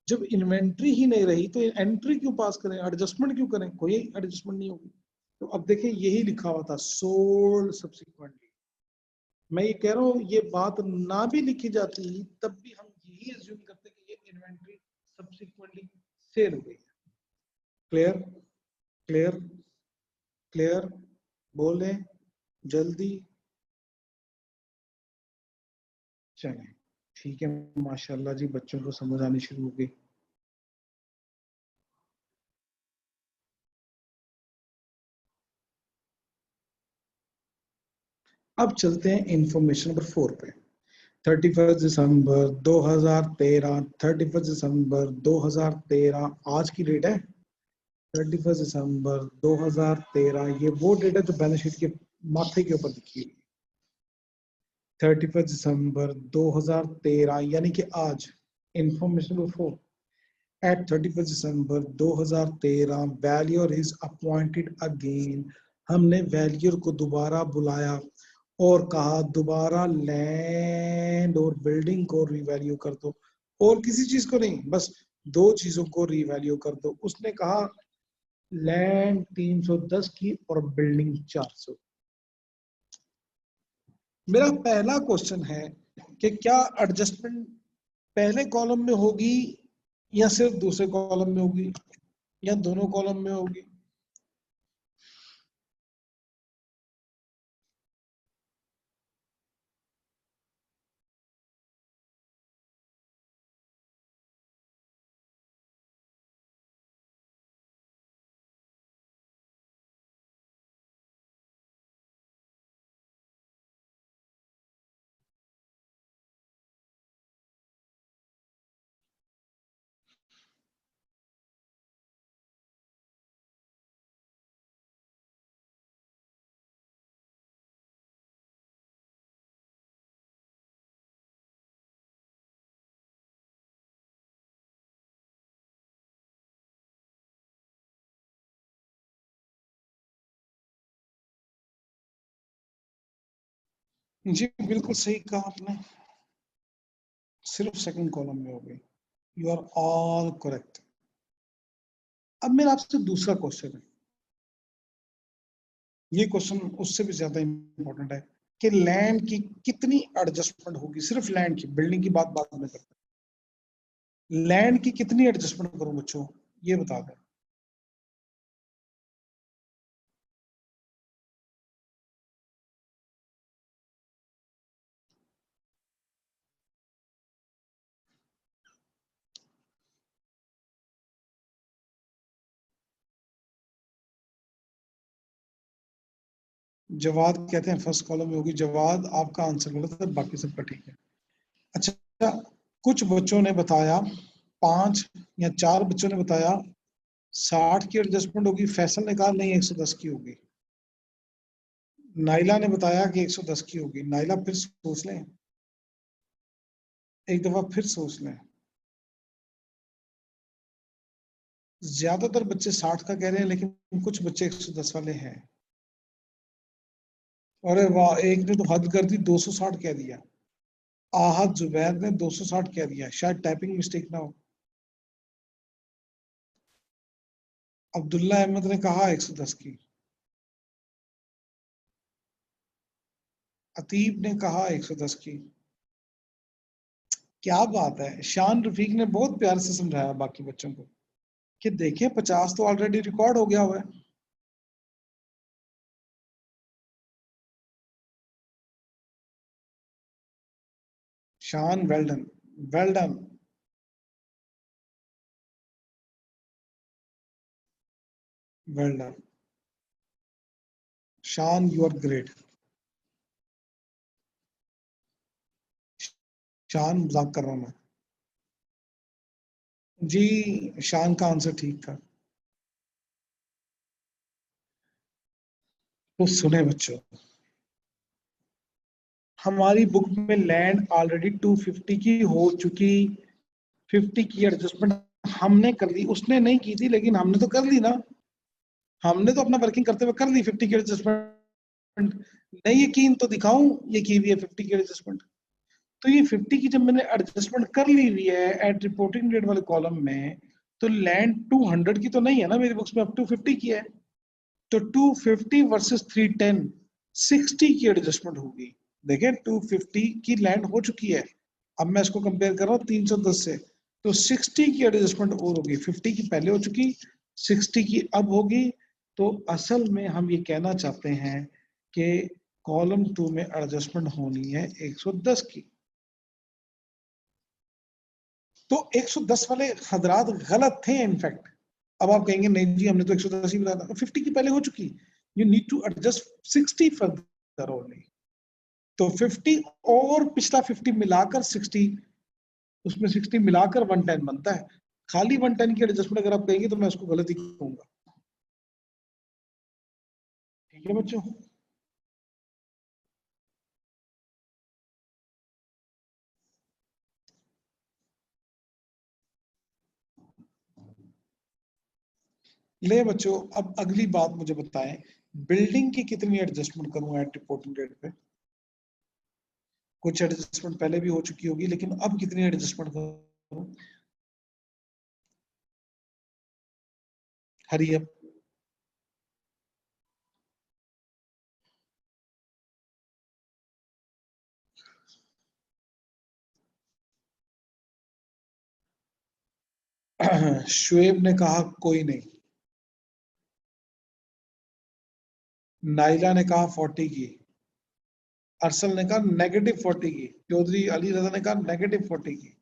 जब इन्वेंट्री ही नहीं रही तो एंट्री क्यों पास करें, एडजस्टमेंट क्यों करें? कोई एडजस्टमेंट नहीं होगी। तो अब देखिए यही लिखा हुआ था, सोल्ड सब्सिक्वेंटली। मैं ये कह रहा हूँ, ये बात ना भी लिखी जाती तब भी हम यही एज्यूम करते कि ये इन्वेंट्री सब्सिक्वेंटली सेल हो गई है। क्लियर? क्लियर? क्लियर? बोलें जल्दी। चलें, ठीक है, माशाल्लाह जी, बच्चों को समझ आनी शुरू हो गई। अब चलते हैं इंफॉर्मेशन नंबर 4 पे। 31 दिसंबर 2013, 31 दिसंबर 2013 आज की डेट है। 31 दिसंबर 2013 ये वो डेट है जो बैलेंस शीट के माथे के ऊपर लिखी हुई है। 31 दिसंबर 2013 यानी कि आज। Information number 4, at 31 December 2013 valuer is appointed again. हमने वैल्यूअर को दोबारा बुलाया और कहा दोबारा लैंड और बिल्डिंग को रिवैल्यू कर दो, और किसी चीज को नहीं, बस दो चीजों को रिवैल्यू कर दो। उसने कहा लैंड 310 की और बिल्डिंग 400। मेरा पहला क्वेश्चन है कि क्या एडजस्टमेंट पहले कॉलम में होगी या सिर्फ दूसरे कॉलम में होगी या दोनों कॉलम में होगी? जी बिल्कुल सही कहा आपने, सिर्फ सेकंड कॉलम में हो गई। You are all correct. अब मेरा आपसे दूसरा क्वेश्चन है, ये क्वेश्चन उससे भी ज्यादा इंपॉर्टेंट है कि लैंड की कितनी एडजस्टमेंट होगी। सिर्फ लैंड की, बिल्डिंग की बात बाद में करते हैं। लैंड की कितनी एडजस्टमेंट करूं बच्चों, ये बता दें। जवाद कहते हैं फर्स्ट कॉलम में होगी। जवाद आपका आंसर गलत है, बाकी सबका ठीक है। अच्छा, कुछ बच्चों ने बताया, 5 या 4 बच्चों ने बताया 60 की एडजस्टमेंट होगी। फैसल ने कहा नहीं 110 की होगी। नाइला ने बताया कि 110 की होगी। नाइला फिर सोच लें, एक दफा फिर सोच लें। ज्यादातर बच्चे 60 का कह रहे हैं, लेकिन कुछ बच्चे 110 वाले हैं। अरे वाह, एक ने तो हद कर दी, 260 कह दिया। आहद जुबैर ने 260 कह दिया, शायद टाइपिंग मिस्टेक ना हो। अब्दुल्ला अहमद ने कहा 110 की। अतीब ने कहा 110 की। क्या बात है, शान रफीक ने बहुत प्यार से समझाया बाकी बच्चों को कि देखिए 50 तो ऑलरेडी रिकॉर्ड हो गया हुआ है। शान well done, well done. Well done शान, यू आर ग्रेट। शान, मजाक कर रहा हूं मैं। जी, शान का आंसर ठीक था। तो सुने बच्चों, हमारी बुक में लैंड ऑलरेडी 250 की हो चुकी। 50 की एडजस्टमेंट हमने कर ली, उसने नहीं की थी, लेकिन हमने तो कर ली ना। हमने तो अपना वर्किंग करते हुए कर ली 50 की एडजस्टमेंट। नहीं यकीन तो दिखाऊं, ये की हुई है 50 की एडजस्टमेंट। तो ये 50 की जब मैंने एडजस्टमेंट कर ली हुई है एट रिपोर्टिंग डेट वाले कॉलम में, तो लैंड 200 की तो नहीं है ना मेरी बुक्स में, अब 250 की है। तो 250 वर्सेस 310, 60 की एडजस्टमेंट होगी। देखें 250 की लैंड हो चुकी है, अब मैं इसको कंपेयर कर रहा हूँ 310 से। तो 60 की एडजस्टमेंट और होगी। 50 की पहले हो चुकी, 60 की अब होगी। तो असल में हम ये कहना चाहते हैं कि कॉलम 2 में एडजस्टमेंट होनी है 110 की। तो 110 वाले हजरात गलत थे इनफैक्ट। अब आप कहेंगे नहीं जी हमने तो 110 ही बताया था, 50 की पहले हो चुकी, you need to adjust 60 further only. तो 50 और पिछला 50 मिलाकर 60, उसमें 60 मिलाकर 110 बनता है। खाली 110 की एडजस्टमेंट अगर आप कहेंगे तो मैं उसको गलत ही कहूंगा। ठीक है बच्चों, ले बच्चों अब अगली बात मुझे बताएं, बिल्डिंग की कितनी एडजस्टमेंट करूं एट रिपोर्टिंग डेट पे? कुछ एडजस्टमेंट पहले भी हो चुकी होगी, लेकिन अब कितनी एडजस्टमेंट करूं? Hurry up. शुएब ने कहा कोई नहीं, नाइला ने कहा 40 की, अरसल ने कहा -40 की, चौधरी अली रजा ने कहा -40 की।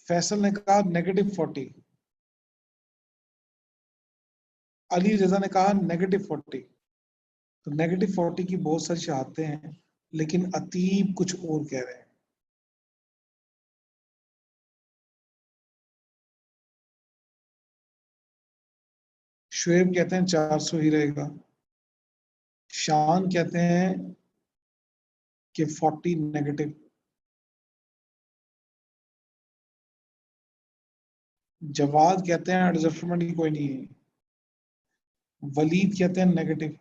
फैसल ने कहा -40, अली रजा ने कहा -40। तो -40 की बहुत सारी शहादतें हैं, लेकिन अतीब कुछ और कह रहे हैं। शुएब कहते हैं 400 ही रहेगा। शान कहते हैं कि 40 नेगेटिव। जवाद कहते हैं एडजस्टमेंट ही कोई नहीं है। वलीद कहते हैं नेगेटिव।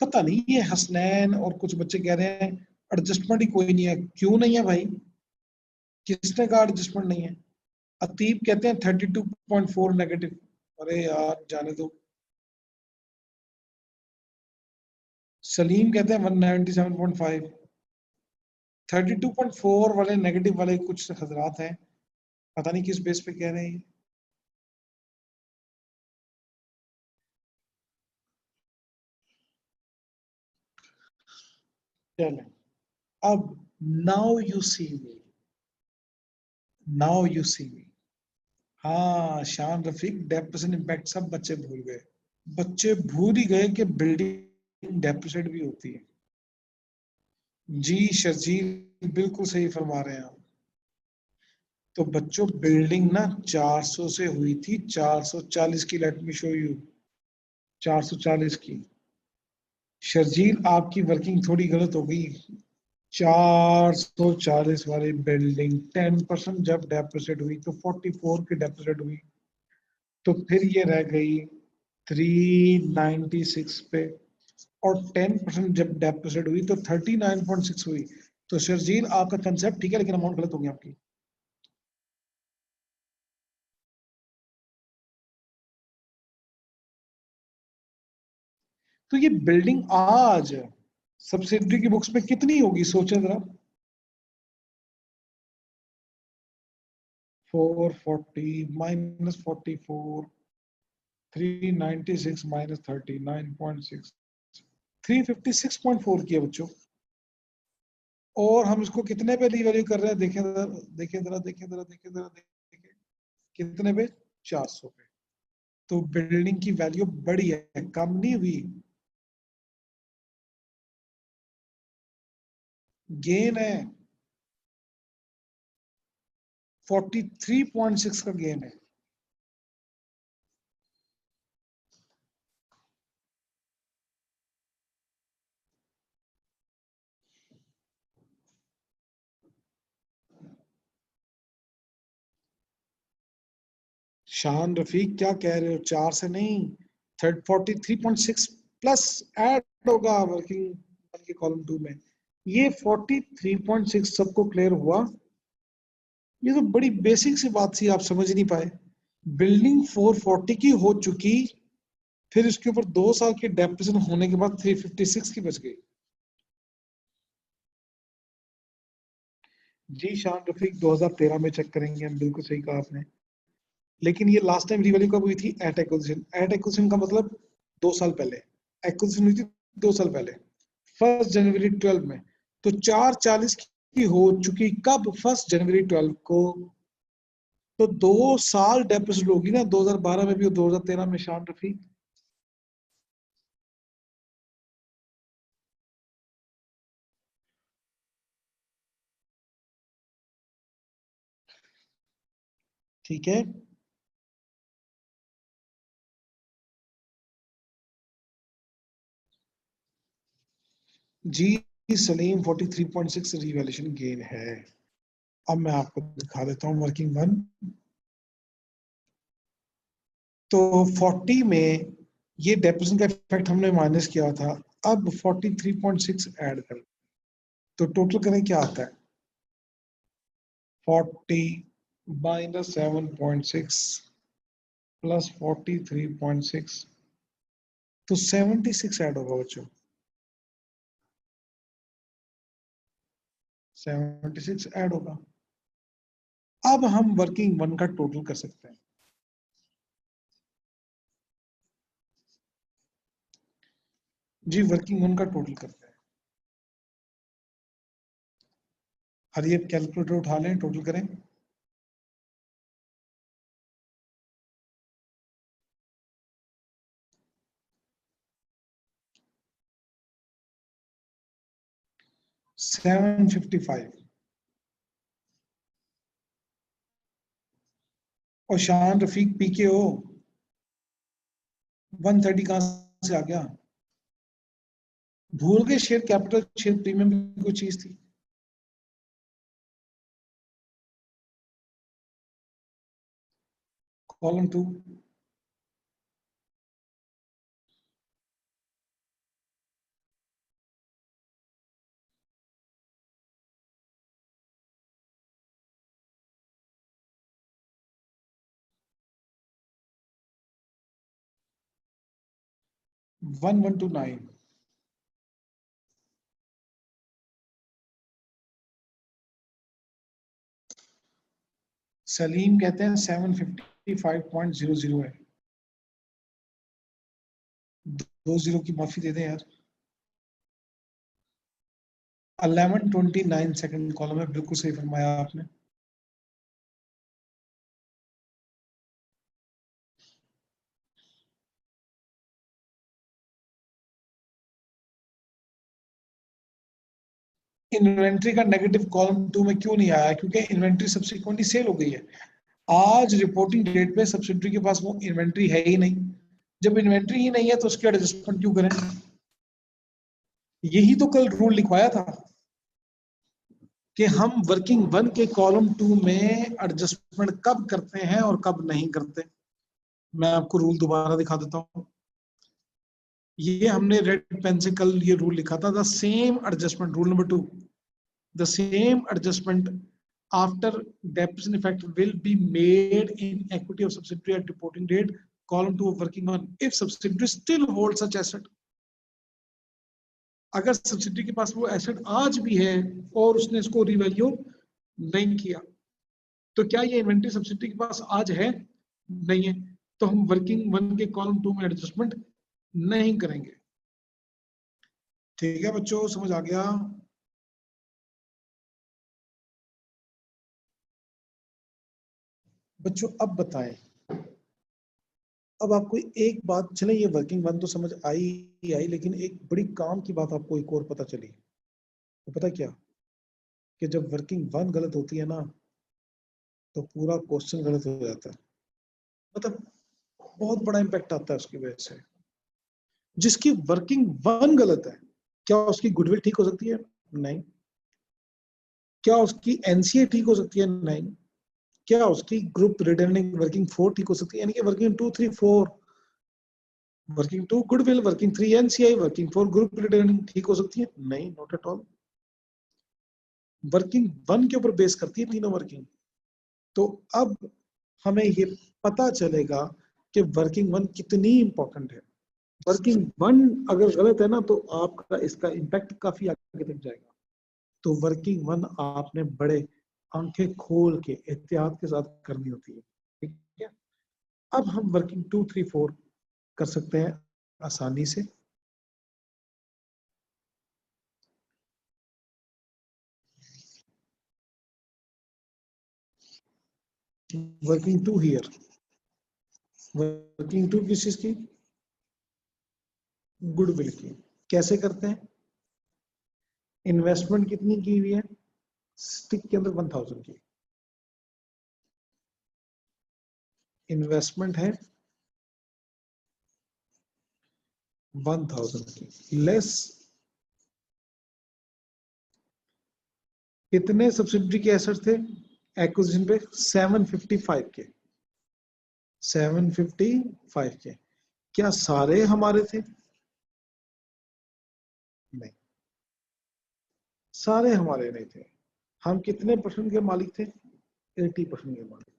पता नहीं ये हसनैन और कुछ बच्चे कह रहे हैं एडजस्टमेंट ही कोई नहीं है। क्यों नहीं है भाई, किसने कहा एडजस्टमेंट नहीं है? अतीब कहते हैं 32.4 नेगेटिव। अरे यार जाने दो। सलीम कहते हैं 197.5। 32.4 वाले नेगेटिव वाले कुछ हजरात हैं, पता नहीं किस बेस पे कह रहे हैं। चलें, अब now you see me, now you see me. हाँ शान रफीक, डेप्रेशन इम्पैक्ट सब बच्चे भूल गए। बच्चे भूल ही गए कि बिल्डिंग डेप्रिसिएट भी होती है। जी शर्जील बिल्कुल सही फरमा रहे हैं आप। तो बच्चों बिल्डिंग ना 400 से हुई थी 440 की, लेट मी शो यू, 440 की। शर्जील आपकी वर्किंग थोड़ी गलत हो गई। 440 वाली बिल्डिंग 10% जब डेप्रिसिएट हुई तो 44 की डेप्रिसिएट हुई, तो फिर ये रह गई 396 पे। और 10% जब डेप्रिसिएट हुई तो 39.6 हुई। तो शर्जील आपका कंसेप्ट ठीक है, लेकिन अमाउंट गलत हो गई आपकी। तो ये बिल्डिंग आज सब्सिडी की बुक्स में कितनी होगी सोचें जरा। 440 -44, 396 -39.6, 356.4 की है बच्चों। और हम इसको कितने पे रीवैल्यू कर रहे हैं, देखें जरा, देखें जरा, देखें जरा, देखें जरा, देखें कितने पे, 400 पे। तो बिल्डिंग की वैल्यू बढ़ी है, कम नहीं हुई। गेन है, 43.6 का गेन है। शान रफीक क्या कह रहे हो, 4 से नहीं, 43.6 प्लस ऐड होगा वर्किंग के कॉलम 2 में। ये 43.6 सबको क्लियर हुआ? ये तो बड़ी बेसिक सी बात थी, आप समझ नहीं पाए। बिल्डिंग 440 की हो चुकी, फिर इसके ऊपर 2 साल की डेप्रिसिएशन होने के बाद 356 की बच गई। जी शान रफीक 2013 में चेक करेंगे हम, बिल्कुल सही कहा आपने। लेकिन ये लास्ट टाइम रिवैल्यू कब हुई थी? At acquisition. एट एक्विजिशन का मतलब 2 साल पहले। एक्विजिशन हुई थी 2 साल पहले, 1 जनवरी 12 में। तो 4:40 की हो चुकी कब? 1 जनवरी 12 को। तो 2 साल डेपोजिट होगी ना, 2012 में भी और 2013 में शान रफीक। ठीक है, जी सलीम 43.6 रिवैल्यूएशन गेन है। अब मैं आपको दिखा देता हूं वर्किंग वन। तो 40 में ये डेप्रिसिएशन का इफेक्ट हमने माइनस किया था। अब 43.6 ऐड कर, तो टोटल करें क्या आता है? 40 माइनस 7.6 प्लस 43.6, तो 76 ऐड होगा बच्चों। 76 ऐड होगा। अब हम वर्किंग वन का टोटल कर सकते हैं। जी वर्किंग वन का टोटल करते हैं। हर ये कैलकुलेटर उठा लें, टोटल करें। $755। और शान रफीक पी के ओ 130 कहां से आ गया? भूल गए शेयर कैपिटल, शेयर प्रीमियम भी कोई चीज थी। Column 2। One one two nine. Salim कहते हैं 755.00 है। 2 जीरो की माफी दे दें यार। 11:29 सेकंड कॉलम है, बिल्कुल सही फरमाया आपने। इन्वेंट्री का नेगेटिव कॉलम 2 में क्यों नहीं आया? क्योंकि इन्वेंट्री सब्सिक्वेंटली सेल हो गई है। आज रिपोर्टिंग डेट पे सब्सिडरी के पास वो इन्वेंट्री है ही नहीं। जब इन्वेंट्री ही नहीं है तो उसकी एडजस्टमेंट क्यों करें? यही तो कल रूल लिखवाया था कि हम वर्किंग वन के कॉलम 2 में एडजस्टमेंट कब करते हैं और कब नहीं करते। मैं आपको रूल दोबारा दिखा देता हूँ। ये हमने रेड पेन से कल ये रूल लिखा था, the same adjustment, rule number 2, the same adjustment after depreciation effect will be made in equity of subsidiary at reporting date, column 2 of working on, if subsidiary still holds such asset। अगर subsidy के पास वो asset आज भी है और उसने इसको revalue नहीं किया, तो क्या ये इन्वेंट्री सब्सिडी के पास आज है? नहीं है, तो हम वर्किंग वन के कॉलम 2 में एडजस्टमेंट नहीं करेंगे। ठीक है बच्चों, समझ आ गया? बच्चों अब बताएं, अब आपको एक बात, चले ये वर्किंग वन तो समझ आई, लेकिन एक बड़ी काम की बात आपको एक और पता चली। तो पता क्या, कि जब वर्किंग वन गलत होती है ना, तो पूरा क्वेश्चन गलत हो जाता है। मतलब बहुत बड़ा इम्पैक्ट आता है उसकी वजह से। जिसकी वर्किंग वन गलत है, क्या उसकी गुडविल ठीक हो सकती है? नहीं। क्या उसकी एनसीए ठीक हो सकती है? नहीं। क्या उसकी ग्रुप रिटर्निंग वर्किंग 4 ठीक हो सकती है? यानी कि working 2, 3, 4, working 2 goodwill, working 3 NCI, working 4 group returning ठीक हो सकती है? नहीं, not at all. Working one के ऊपर बेस करती है तीनों वर्किंग। तो अब हमें ये पता चलेगा कि वर्किंग वन कितनी इंपॉर्टेंट है। वर्किंग वन अगर गलत है ना, तो आपका इसका इम्पैक्ट काफी आगे तक जाएगा। तो वर्किंग वन आपने बड़े आंखें खोल के एहतियात के साथ करनी होती है। ठीक है, अब हम वर्किंग 2, 3, 4 कर सकते हैं आसानी से। Working two here, working two किस चीज की? गुडविल की। कैसे करते हैं? इन्वेस्टमेंट कितनी की हुई है स्टिक के अंदर? 1000 की इन्वेस्टमेंट है, 1000 की लेस कितने सब्सिडी के एसेट थे एक्विजिशन पे? 755 के। 755 के। क्या सारे हमारे थे? नहीं, सारे हमारे नहीं थे। हम कितने परसेंट के मालिक थे? 80% के मालिक।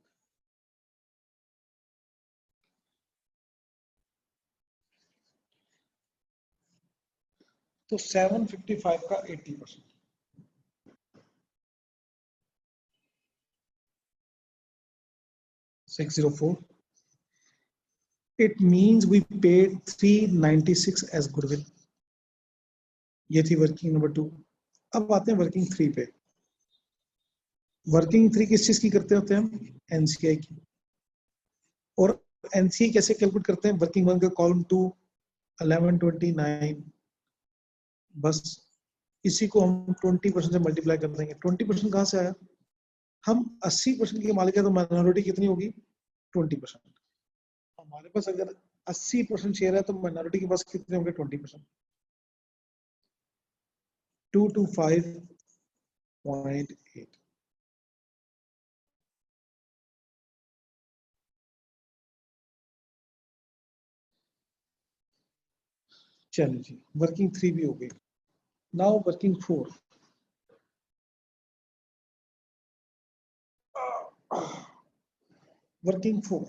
तो 755 का 80%, 604। It means we paid 396 as goodwill. ये थी वर्किंग नंबर 2। अब आते हैं वर्किंग 3 पे। वर्किंग 3 किस चीज की करते होते हैं हम? एनसीआई की। और एनसीआई कैसे कैलकुलेट करते हैं? वर्किंग 1 का कॉलम 2 1129, बस इसी को हम 20% से मल्टीप्लाई कर देंगे। 20% कहां से आया? हम 80% के मालिक है तो माइनॉरिटी कितनी होगी? 20%। हमारे पास अगर 80% शेयर है तो माइनॉरिटी के पास कितने होंगे? 20%। 225.8। चलिए जी, वर्किंग 3 भी हो गई। Now working 4। Working 4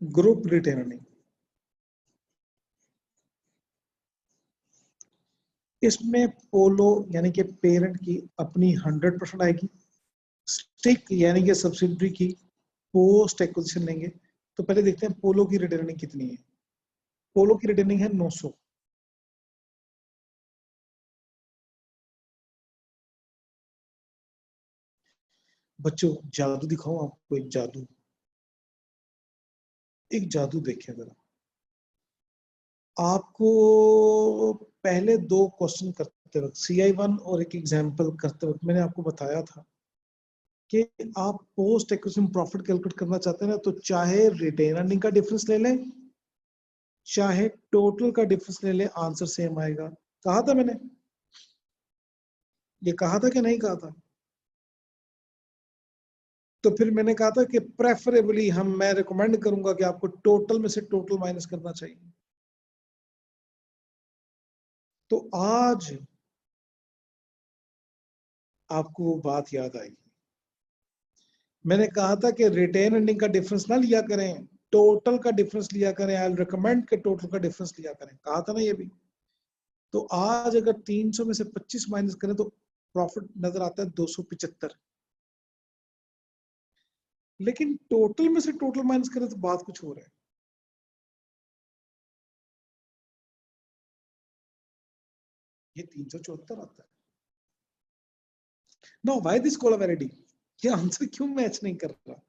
group retain earning. इसमें पोलो यानी कि पेरेंट की अपनी 100% आएगी। स्टिक यानी कि सब्सिडरी की पोस्ट एक्विजिशन लेंगे। तो पहले देखते हैं पोलो की रिटेन अर्निंग कितनी है। पोलो की रिटेन अर्निंग है 900। बच्चों जादू दिखाओ आपको, एक जादू, एक जादू देखें जरा। आपको पहले 2 क्वेश्चन करते वक्त CI1 और एक एग्जाम्पल करते वक्त मैंने आपको बताया था कि आप पोस्ट एक्विजिशन प्रॉफिट कैलकुलेट करना चाहते हैं ना, तो चाहे रिटेन अर्निंग का डिफरेंस ले लें, चाहे टोटल का डिफरेंस ले लें, आंसर सेम आएगा। कहा था मैंने, ये कहा था कि नहीं कहा था? तो फिर मैंने कहा था कि प्रेफरेबली मैं रिकमेंड करूंगा कि आपको टोटल में से टोटल माइनस करना चाहिए। तो आज आपको वो बात याद आएगी। मैंने कहा था कि रिटेन अर्निंग का डिफरेंस ना लिया करें, टोटल का डिफरेंस लिया करें। आई रिकमेंड के टोटल का डिफरेंस लिया करें, कहा था ना ये भी। तो आज अगर 300 में से 25 माइनस करें तो प्रॉफिट नजर आता है 275। लेकिन टोटल में से टोटल माइनस करें तो बात कुछ हो रहा है। ये 374 आता है। नो व्हाई दिस कोलावेरिटी? ये आंसर क्यों मैच नहीं कर रहा?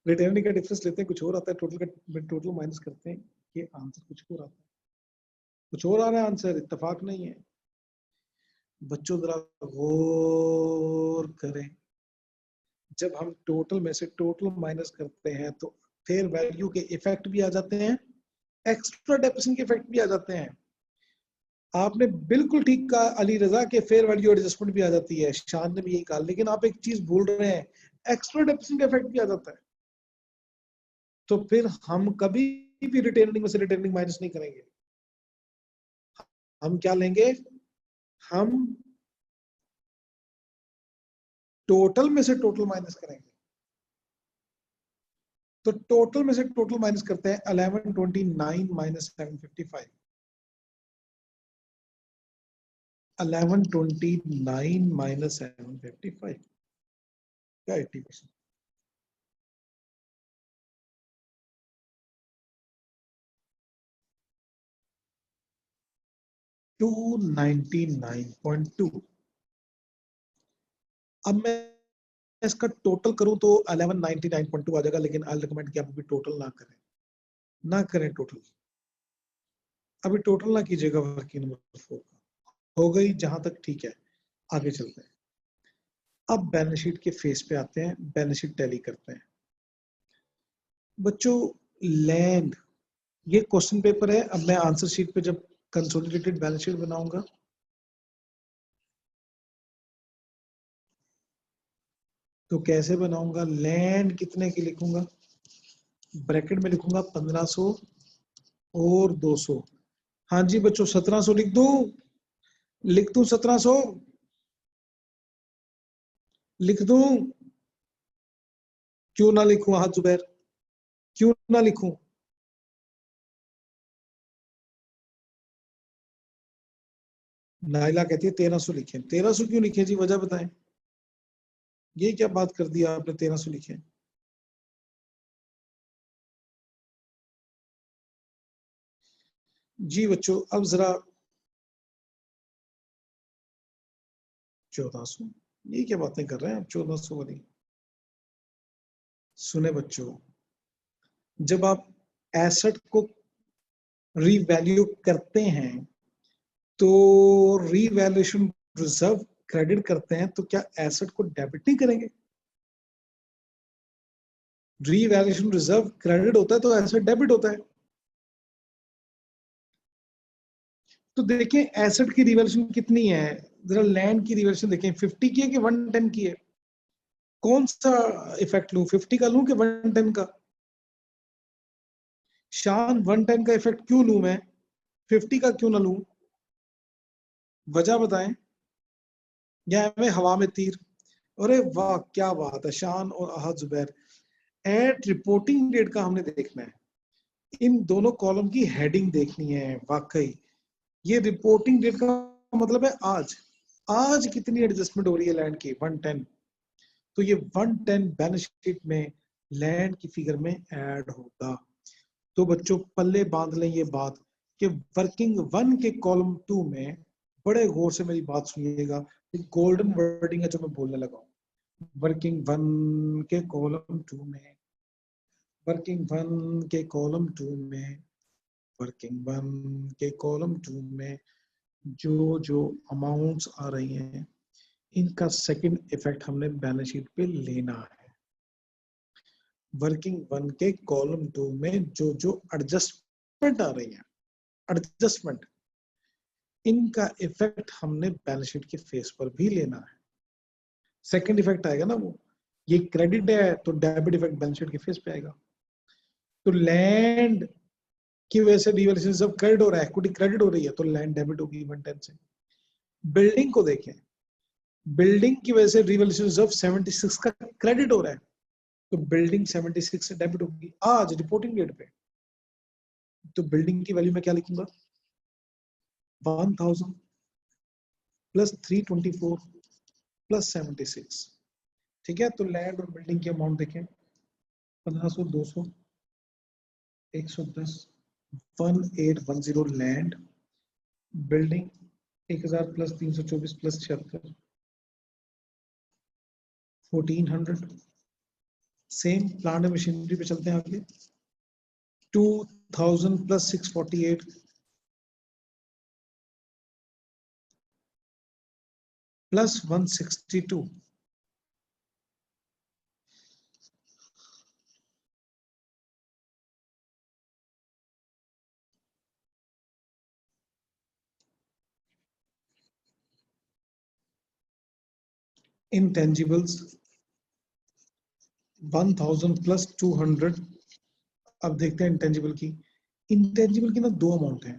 रिटेन का डिफरेंस लेते हैं, कुछ और आता है, टोटल का टोटल माइनस करते हैं, ये आंसर कुछ और आता है, कुछ और आ रहा है आंसर, इत्तेफाक नहीं है। बच्चों जरा गौर करें। जब हम टोटल में से टोटल माइनस करते हैं तो फेयर वैल्यू के इफेक्ट भी आ जाते हैं, एक्स्ट्रा डेप्रिसिएशन के इफेक्ट भी आ जाते हैं। आपने बिल्कुल ठीक कहा अली रजा के फेयर वैल्यू एडजस्टमेंट भी आ जाती है, शान ने भी यही कहा, लेकिन आप एक चीज भूल रहे हैं, एक्स्ट्रा डेप्रिसिएशन का इफेक्ट भी आ जाता है। तो फिर हम कभी भी रिटेनिंग में से रिटेनिंग माइनस नहीं करेंगे। हम क्या लेंगे? हम टोटल में से टोटल माइनस करेंगे। तो टोटल में से टोटल माइनस करते हैं 1129 माइनस 755। 1129 माइनस 755 क्या 80%? 299.2। अब मैं इसका टोटल करूं तो 1199.2 आ जाएगा, लेकिन आई रिकमेंड कि आप अभी टोटल ना करें टोटल, अभी टोटल ना कीजिएगा वर्किंग नंबर 4 का। हो गई जहां तक ठीक है, आगे चलते हैं। अब बैलेंस शीट के फेस पे आते हैं, बैलेंस शीट टैली करते हैं। बच्चों लैंड, ये क्वेश्चन पेपर है। अब मैं आंसर शीट पे जब कंसोलिडेटेड बैलेंस शीट बनाऊंगा तो कैसे बनाऊंगा, लैंड कितने की लिखूंगा, ब्रैकेट में लिखूंगा 1500 और 200। हाँ जी बच्चों 1700 लिख दूं 1700 लिख दूं, क्यों ना लिखूं, हाथ जुबैर क्यों ना लिखूं। नाइला कहती है 1300 लिखे। 1300 क्यों लिखे जी, वजह बताएं। ये क्या बात कर दिया आपने, 1300 लिखे। जी बच्चों अब जरा 1400, ये क्या बातें कर रहे हैं आप 1400 वाली। सुने बच्चों, जब आप एसेट को रीवैल्यू करते हैं तो रीवैल्यूएशन रिजर्व क्रेडिट करते हैं, तो क्या एसेट को डेबिट नहीं करेंगे। रीवैल्यूएशन रिजर्व क्रेडिट होता है तो एसेट डेबिट होता है। तो देखें एसेट की रिवैल्यूएशन कितनी है, जरा लैंड की रिवैल्यूएशन देखें, 50 की है कि 110 की है। कौन सा इफेक्ट लूं, 50 का लूं कि 110 का। शान 110 का इफेक्ट क्यों लूं मैं, 50 का क्यों ना लूं, वजह बताएं। या मैं हवा में तीर। अरे वाह क्या बात है, शान और अहद जुबैर। एट रिपोर्टिंग डेट का हमने देखना है, इन दोनों कॉलम की हेडिंग देखनी है। वाकई ये रिपोर्टिंग डेट का मतलब है आज, आज कितनी एडजस्टमेंट हो रही है लैंड की, 110। तो ये 110 बैलेंस शीट में लैंड की फिगर में ऐड होगा। तो बच्चों पल्ले बांध लें ये बात कि वर्किंग वन के कॉलम 2 में, बड़े गौर से मेरी बात सुनिएगा, गोल्डन वर्डिंग है जो मैं बोलने लगा हूं। वर्किंग वन के कॉलम 2 में, वर्किंग वन के कॉलम 2 में, वर्किंग वन के कॉलम 2 में जो जो अमाउंट्स आ रही हैं इनका सेकंड इफेक्ट हमने बैलेंस शीट पे लेना है। वर्किंग वन के कॉलम 2 में जो जो एडजस्टमेंट आ रही है, एडजस्टमेंट, इनका इफेक्ट हमने बैलेंस शीट के फेस पर भी लेना है। सेकंड इफेक्ट आएगा ना वो, ये क्रेडिट है तो डेबिट इफेक्ट बैलेंस शीट के फेस पे आएगा। तो लैंड की वजह से रिवैल्यूएशन जब क्रेडिट हो रहा है, इक्विटी क्रेडिट हो रही है, तो लैंड डेबिट होगी 110 से। बिल्डिंग को देखें, बिल्डिंग की वजह से रिवैल्यूएशन रिजर्व 76 का क्रेडिट हो रहा है, तो बिल्डिंग 76 से डेबिट होगी आज रिपोर्टिंग डेट पे। तो बिल्डिंग की वैल्यू में क्या लिखूंगा, 1000 प्लस 324 प्लस 76। ठीक है, तो लैंड और बिल्डिंग की अमाउंट देखें, 1500, 200, 110, 1810 land, building 1000 plus 324 plus 76, 1400। Same plant and machinery पे चलते हैं आगे, 2000 प्लस 648 प्लस 162, इंटेंजिबल्स 1000 प्लस 200। अब देखते हैं इंटेंजिबल की, इंटेंजिबल की ना दो अमाउंट है,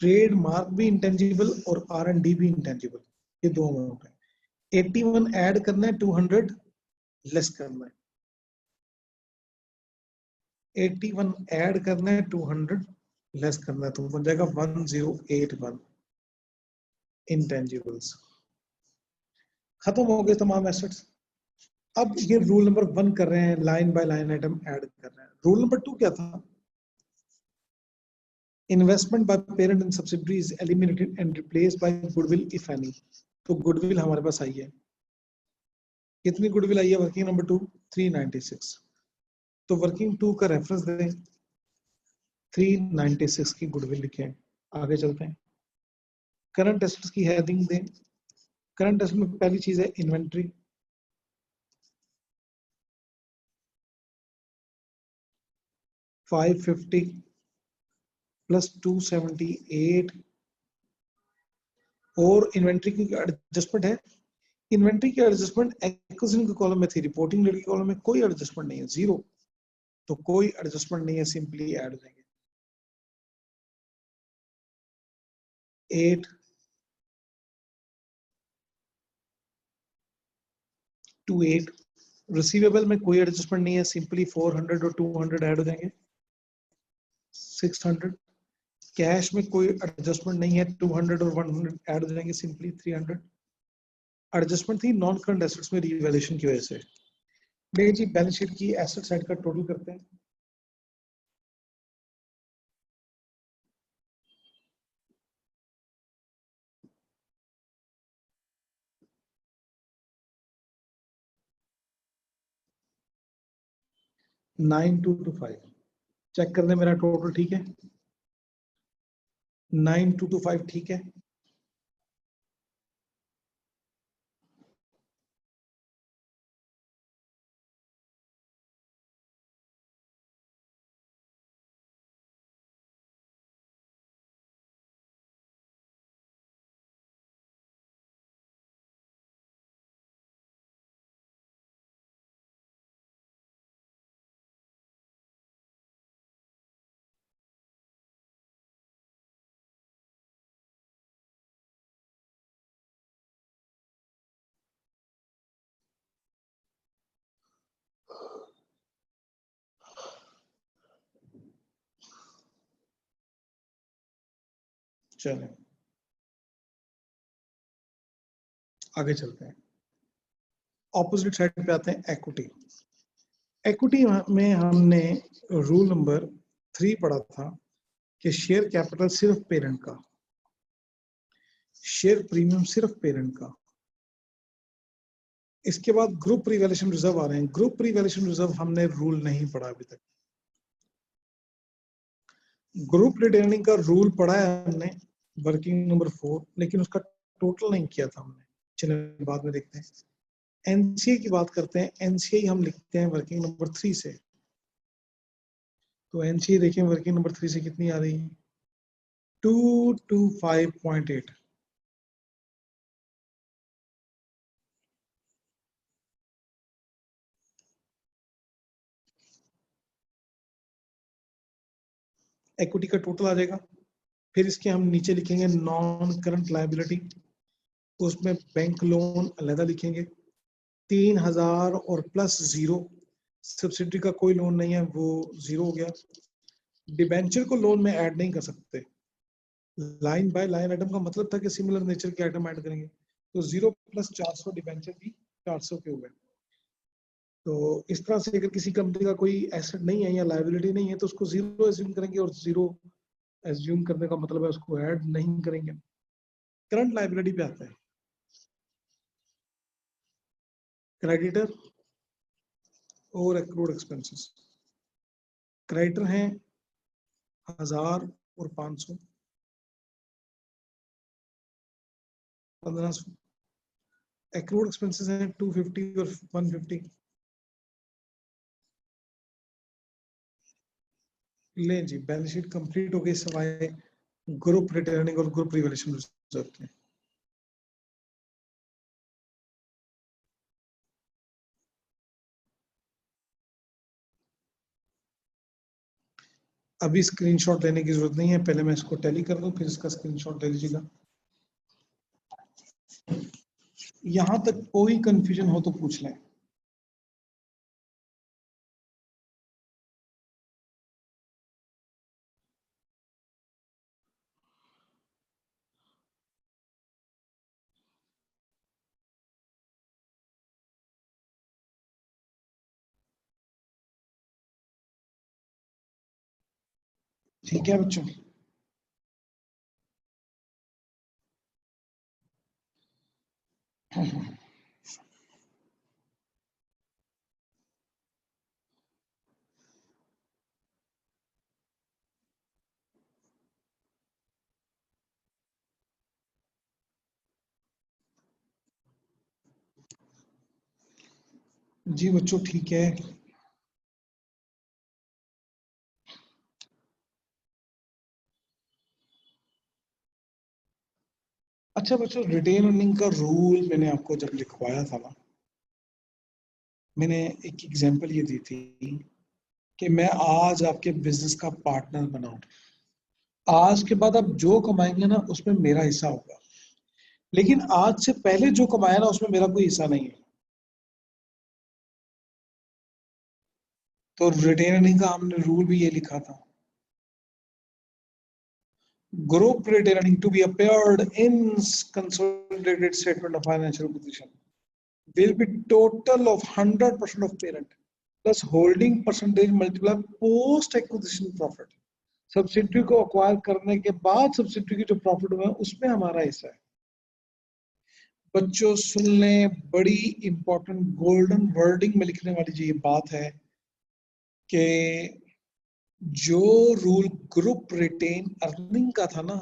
ट्रेड मार्क भी इंटेंजिबल और R&D भी इंटेंजिबल, ये दो अमाउंट है। 81 ऐड करना है, 200 लेस करना है। 81 ऐड करना है, 200 लेस करना है, तो बन जाएगा 1081 इंटेंजिबल्स। खत्म हो गए तमाम एसेट्स। अब ये रूल नंबर 1 कर रहे हैं, line by line item add कर रहे हैं। रूल नंबर 2 क्या था, investment by parent and subsidiaries eliminated and replaced by goodwill if any. तो गुडविल हमारे पास आई है, कितनी गुडविल आई है वर्किंग नंबर 2? 396। तो वर्किंग 2 का रेफरेंस दें, 396 की गुडविल लिखें। आगे चलते हैं। करंट एसेट्स की हेडिंग दें। करंट एसेट में पहली चीज है इन्वेंट्री, 550 प्लस 278 और इन्वेंट्री की एडजस्टमेंट है। इन्वेंट्री की एडजस्टमेंट एक्विजिशन के कॉलम में थी, रिपोर्टिंग डेट के कॉलम में कोई एडजस्टमेंट नहीं है, जीरो। तो कोई एडजस्टमेंट नहीं है, सिंपली ऐड हो जाएंगे। 8 to 8। रिसीवेबल में कोई एडजस्टमेंट नहीं है, सिंपली 400 और 200 ऐड हो जाएंगे, 600। कैश में कोई एडजस्टमेंट नहीं है, 200 और 100 ऐड हो जाएंगे, सिंपली 300। एडजस्टमेंट थी नॉन करंट एसेट्स में रीवैल्यूएशन की वजह से। नहीं जी, बैलेंस शीट की एसेट साइड का टोटल करते हैं। नाइन टू टू 5 चेक कर लें, मेरा टोटल ठीक है, 9225 ठीक है। चलें आगे चलते हैं। ऑपोजिट साइड पे आते हैं, इक्विटी। इक्विटी में हमने रूल नंबर 3 पढ़ा था कि शेयर कैपिटल सिर्फ पेरेंट का, शेयर प्रीमियम सिर्फ पेरेंट का। इसके बाद ग्रुप रिवैल्यूएशन रिजर्व आ रहे हैं। ग्रुप रिवैल्यूएशन रिजर्व हमने रूल नहीं पढ़ा अभी तक। ग्रुप रिटेनिंग का रूल पढ़ा है हमने, वर्किंग नंबर 4, लेकिन उसका टोटल नहीं किया था हमने। चलिए बाद में देखते हैं। एनसीए की बात करते हैं। एनसीए हम लिखते हैं वर्किंग नंबर 3 से। तो एनसीए देखें वर्किंग नंबर 3 से कितनी आ रही है, 225.8। इक्विटी का टोटल आ जाएगा। फिर इसके हम नीचे लिखेंगे नॉन करंट लायबिलिटी, उसमें बैंक लोन अलग लिखेंगे, 3000 और प्लस 0। सब्सिडी का कोई लोन नहीं है, वो 0 हो गया। डिबेंचर को लोन में ऐड नहीं कर सकते, लाइन बाय लाइन आइटम का मतलब था कि सिमिलर नेचर के आइटम ऐड करेंगे। तो 0 प्लस 400 डिबेंचर भी 400 के हो गए। तो इस तरह से अगर किसी कंपनी का कोई एसेट नहीं है या लायबिलिटी नहीं है तो उसको 0 एज्यूम करेंगे, और 0 एज्यूम करने का मतलब है उसको ऐड नहीं करेंगे। करंट लायबिलिटी पे आता है, क्रेडिटर और एक्रूड एक्सपेंसेस। क्रेडिटर हैं 1000 और 500, 1500। एक्रूड एक्सपेंसेस हैं 250 और 150। ले जी, बैलेंस शीट कंप्लीट हो गई सवाए ग्रुप रिटर्निंग और ग्रुप रिवैल्यूएशन रिजर्व के। अभी स्क्रीनशॉट लेने की जरूरत नहीं है, पहले मैं इसको टैली कर दूं, फिर इसका स्क्रीनशॉट ले लीजिएगा। यहां तक कोई कंफ्यूजन हो तो पूछ लें। ठीक है बच्चों। जी बच्चों ठीक है। अच्छा बच्चों, रिटेन अर्निंग का रूल मैंने आपको जब लिखवाया था ना, मैंने एक एग्जांपल ये दी थी कि मैं आज आपके बिजनेस का पार्टनर बनाऊं, आज के बाद आप जो कमाएंगे ना उसमें मेरा हिस्सा होगा, लेकिन आज से पहले जो कमाया ना उसमें मेरा कोई हिस्सा नहीं है। तो रिटेन अर्निंग का हमने रूल भी ये लिखा था, group rate earning to be appeared in consolidated statement of financial position will be total of 100% of parent plus holding percentage multiplied post acquisition profit। Subsidy को अक्वायर करने के बाद सब्सिडी की जो प्रॉफिट हुआ है उसमें हमारा हिस्सा है। बच्चों सुन लें, बड़ी इंपॉर्टेंट गोल्डन वर्डिंग में लिखने वाली जो ये बात है कि जो रूल ग्रुप रिटेन अर्निंग का था ना,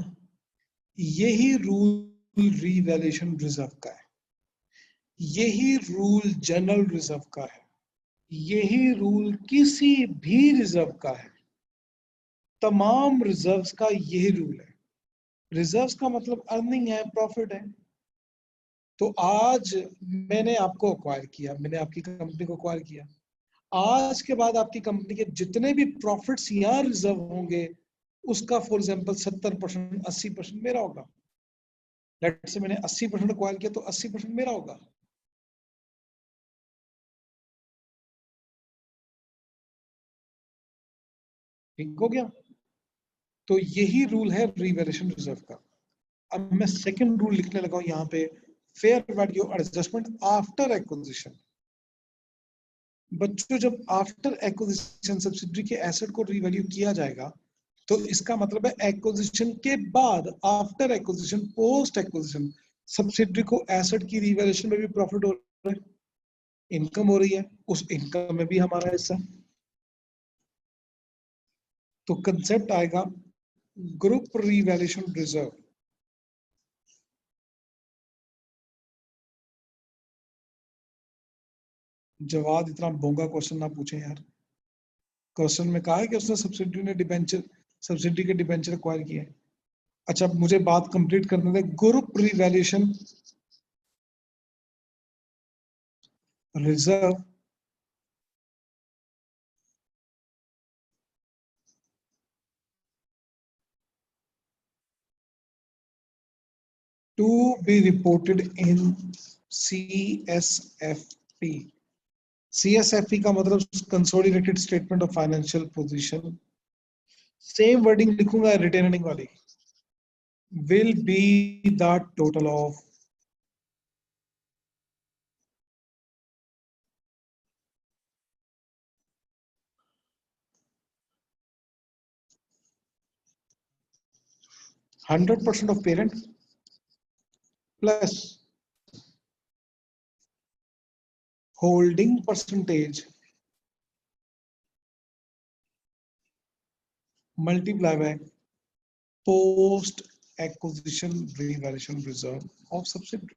यही रूल रीवैल्यूएशन रिजर्व का है, यही रूल जनरल रिजर्व का है, यही रूल किसी भी रिजर्व का है, तमाम रिजर्व्स का यही रूल है। रिजर्व्स का मतलब अर्निंग है, प्रॉफिट है। तो आज मैंने आपको अक्वायर किया, मैंने आपकी कंपनी को अक्वायर किया, आज के बाद आपकी कंपनी के जितने भी प्रॉफिट्स यहाँ रिजर्व होंगे उसका फॉर एग्जाम्पल 70%, 80% मेरा होगा। लेट से मैंने 80% अक्वायर किया तो 80% मेरा होगा। ठीक हो गया? तो यही रूल है रिवैल्यूएशन रिजर्व का। अब मैं सेकंड रूल लिखने लगा हूं यहाँ पे, fair value adjustment after acquisition. बच्चों जब आफ्टर एक्विजिशन सब्सिडी के एसेट को रिवैल्यू किया जाएगा तो इसका मतलब है एक्विजिशन के बाद, after acquisition, post acquisition subsidy को एसेट की रिवैल्यूएशन में भी प्रॉफिट हो रहा है, इनकम हो रही है, उस इनकम में भी हमारा हिस्सा। तो कंसेप्ट आएगा ग्रुप रिवैल्यूएशन रिजर्व। जवाब इतना बोंगा क्वेश्चन ना पूछे यार। क्वेश्चन में कहा है कि उसने सब्सिडी ने डिबेंचर, सब्सिडी के डिबेंचर एक्वायर किए। अच्छा मुझे बात कंप्लीट करने दे। Group revaluation reserve to be reported in CSFP। CSFP का मतलब consolidated statement of financial position. Same wording लिखूंगा रिटेन अर्निंग वाली, will be the total of %100 of parent plus holding percentage multiply by post acquisition revaluation reserve of subsidiary।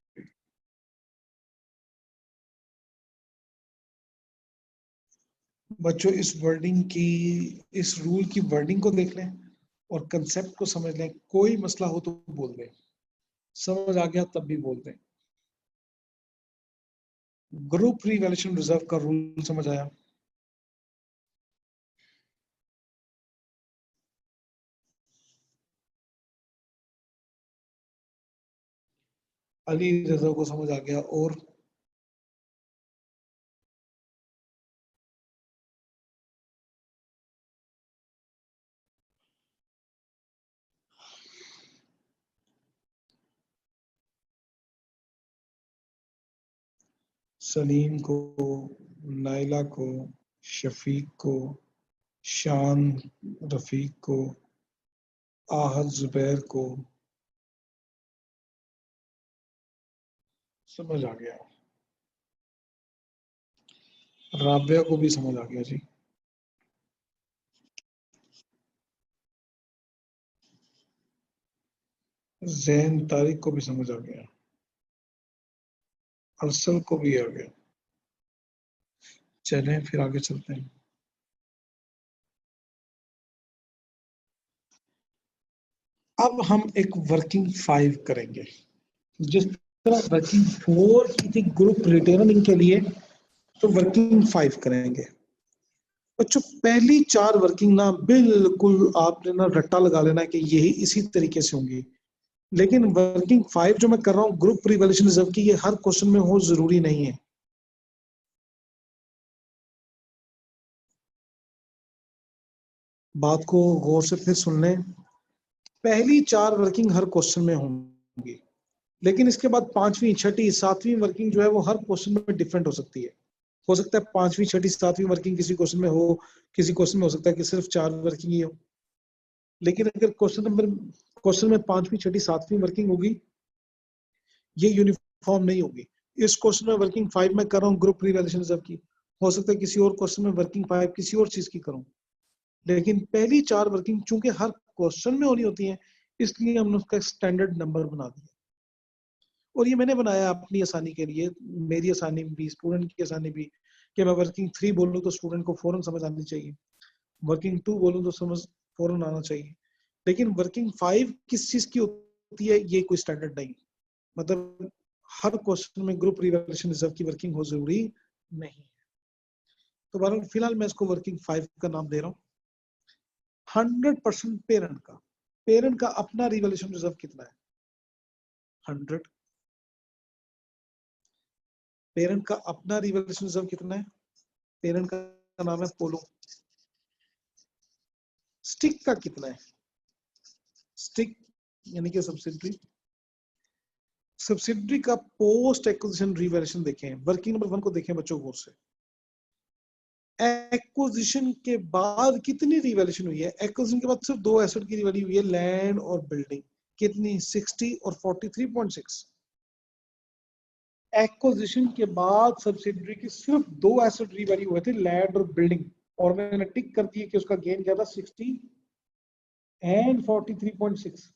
बच्चों इस wording की, इस rule की wording को देख लें और कंसेप्ट को समझ लें। कोई मसला हो तो बोल दें, समझ आ गया तब भी बोल दें। ग्रुप रिवैल्यूएशन रिजर्व का रूल समझ आया? अली रिजर्व को समझ आ गया? और सलीम को, नाइला को, शफीक को, शान रफीक को, आहद जुबैर को समझ आ गया, राबिया को भी समझ आ गया जी। जैन तारिक को भी समझ आ गया, अरसल को भी आ गया। चलें फिर आगे चलते हैं। अब हम एक वर्किंग 5 करेंगे। जिस तरह वर्किंग 4 की थी ग्रुप रिटेनिंग के लिए, तो वर्किंग 5 करेंगे। बच्चों पहली 4 वर्किंग ना बिल्कुल आपने ना रट्टा लगा लेना है कि यही इसी तरीके से होंगी। लेकिन वर्किंग 5 जो मैं कर रहा हूँ ग्रुप रिवैल्यूएशन रिजर्व की, ये हर क्वेश्चन में हो जरूरी नहीं है। बात को गौर से फिर सुन लें। पहली 4 वर्किंग हर क्वेश्चन में होंगी, लेकिन इसके बाद 5वीं, 6ठी, 7वीं वर्किंग जो है वो हर क्वेश्चन में डिफरेंट हो सकती है। हो सकता है 5वीं, 6ठी, 7वीं वर्किंग किसी क्वेश्चन में हो, किसी क्वेश्चन में हो सकता है कि सिर्फ 4 वर्किंग ही हो। लेकिन अगर क्वेश्चन में 5वीं, 6ठी, 7वीं वर्किंग होगी, ये यूनिफॉर्म नहीं होगी। इस क्वेश्चन में वर्किंग 5 में कर रहा हूँ ग्रुप रिवैल्यूएशन रिजर्व की, हो सकता है किसी और क्वेश्चन में वर्किंग 5 किसी और चीज की करूँ। लेकिन पहली 4 वर्किंग चूंकि हर क्वेश्चन में होनी होती है, इसलिए हमने उसका स्टैंडर्ड नंबर बना दिया। और ये मैंने बनाया अपनी आसानी के लिए, मेरी आसानी भी, स्टूडेंट की आसानी भी, कि मैं वर्किंग 3 बोलूँ तो स्टूडेंट को फौरन समझ आनी चाहिए, वर्किंग 2 बोलूँ तो समझ फौरन आना चाहिए। लेकिन वर्किंग 5 किस चीज की होती है, ये कोई स्टैंडर्ड नहीं। मतलब हर क्वेश्चन में ग्रुप रिवैल्यूएशन रिजर्व की वर्किंग हो जरूरी नहीं है। तो बहरहाल फिलहाल मैं इसको वर्किंग 5 का नाम दे रहा हूँ। 100% पेरेंट का अपना रिवैल्यूएशन रिजर्व कितना है? 100। पेरेंट का अपना रिवैल्यूएशन रिजर्व कितना है? पेरेंट का नाम है पोलो। स्टिक का कितना है? स्टिक यानी कि सब्सिडरी। सब्सिडरी का पोस्ट एक्विजिशन रिवैल्यूएशन देखें, वर्किंग नंबर 1 को देखें बच्चों गौर से। एक्विजिशन के बाद कितनी रिवैल्यूएशन हुई है? एक्विजिशन के बाद सिर्फ 2 एसेट की रिवैल्यू हुई है, लैंड और बिल्डिंग। कितनी? 60 और 43.6। एक्विजिशन के बाद सब्सिडरी की सिर्फ 2 एसेट रिवैल्यू हुए थे, लैंड और बिल्डिंग, और मैंने टिक कर दिया कि उसका गेन क्या था, 60 एंड 43.6।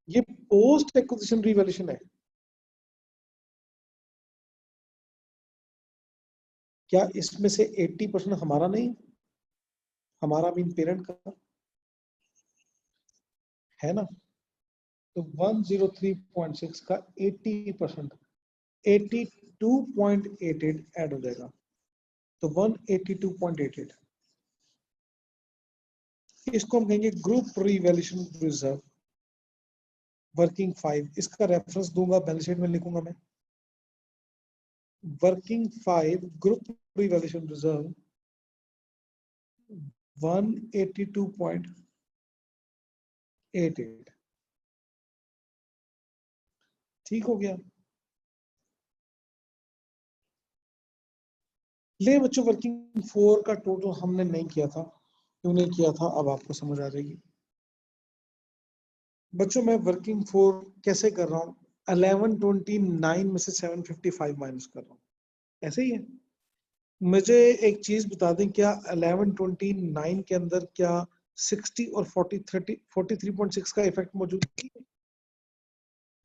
ये पोस्ट एक्विजिशन रिवैल्यूएशन है। क्या इसमें से 80% हमारा नहीं? हमारा मीन पेरेंट का है ना? तो 103.6 का 80%, 82.88 ऐड हो जाएगा, तो 182.88। इसको हम कहेंगे ग्रुप रिवैल्यूएशन रिजर्व वर्किंग 5। इसका रेफरेंस दूंगा, बैलेंस शीट में लिखूंगा मैं, वर्किंग 5 ग्रुप रिवैल्यूएशन रिजर्व 182.88। ठीक हो गया। ले बच्चों, वर्किंग 4 का टोटल हमने नहीं किया था। क्यों नहीं किया था अब आपको समझ आ जाएगी। बच्चों मैं वर्किंग 4 कैसे कर रहा हूँ? 1129 में से 755 माइनस कर रहा हूँ, ऐसे ही है। मुझे एक चीज बता दें, क्या 1129 के अंदर क्या 60 और 43.6 का इफेक्ट मौजूद है?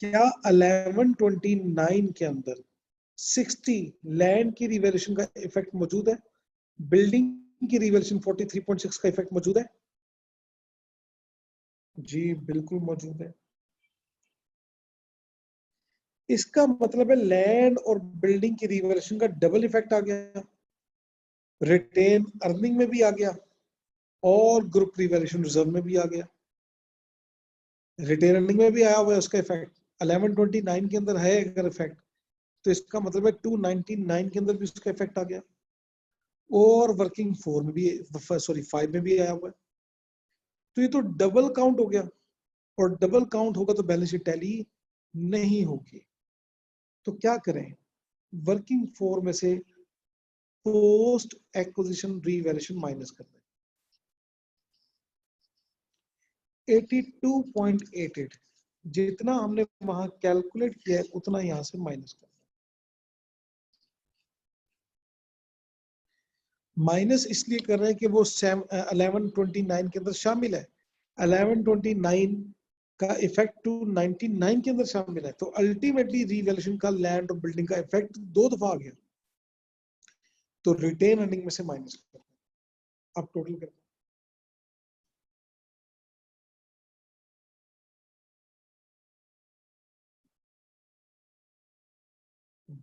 क्या 1129 के अंदर 60 लैंड की रिवैल्यूएशन का इफेक्ट मौजूद है? बिल्डिंग की रिवैल्यूएशन 43.6 का इफेक्ट मौजूद है? जी बिल्कुल मौजूद है। इसका मतलब है लैंड और बिल्डिंग की रिवैल्यूएशन का डबल इफेक्ट आ गया, रिटेन अर्निंग में भी आ गया और ग्रुप रिवैल्यूएशन रिजर्व में भी आ गया। रिटेन अर्निंग में भी आया हुआ है उसका इफेक्ट, 1129 के अंदर है अगर इफेक्ट, तो इसका मतलब है 299 के अंदर भी उसका इफेक्ट आ गया, और वर्किंग 4 में भी, सॉरी 5 में भी आया हुआ है। तो ये तो डबल काउंट हो गया, और डबल काउंट होगा तो बैलेंस शीट टैली नहीं होगी। तो क्या करें? वर्किंग 4 में से पोस्ट एक्विजिशन रिवैल्यूएशन माइनस कर दें, 82.88 जितना हमने वहां कैलकुलेट किया है उतना यहां से माइनस कर। माइनस इसलिए कर रहे हैं कि वो 1129 के अंदर शामिल है, 1129 का इफेक्ट 299 के अंदर शामिल है, तो अल्टीमेटली रिवैल्यूएशन का लैंड और बिल्डिंग का इफेक्ट 2 दफा आ गया। तो रिटेन अर्निंग में से माइनस करते हैं, अब टोटल करते हैं।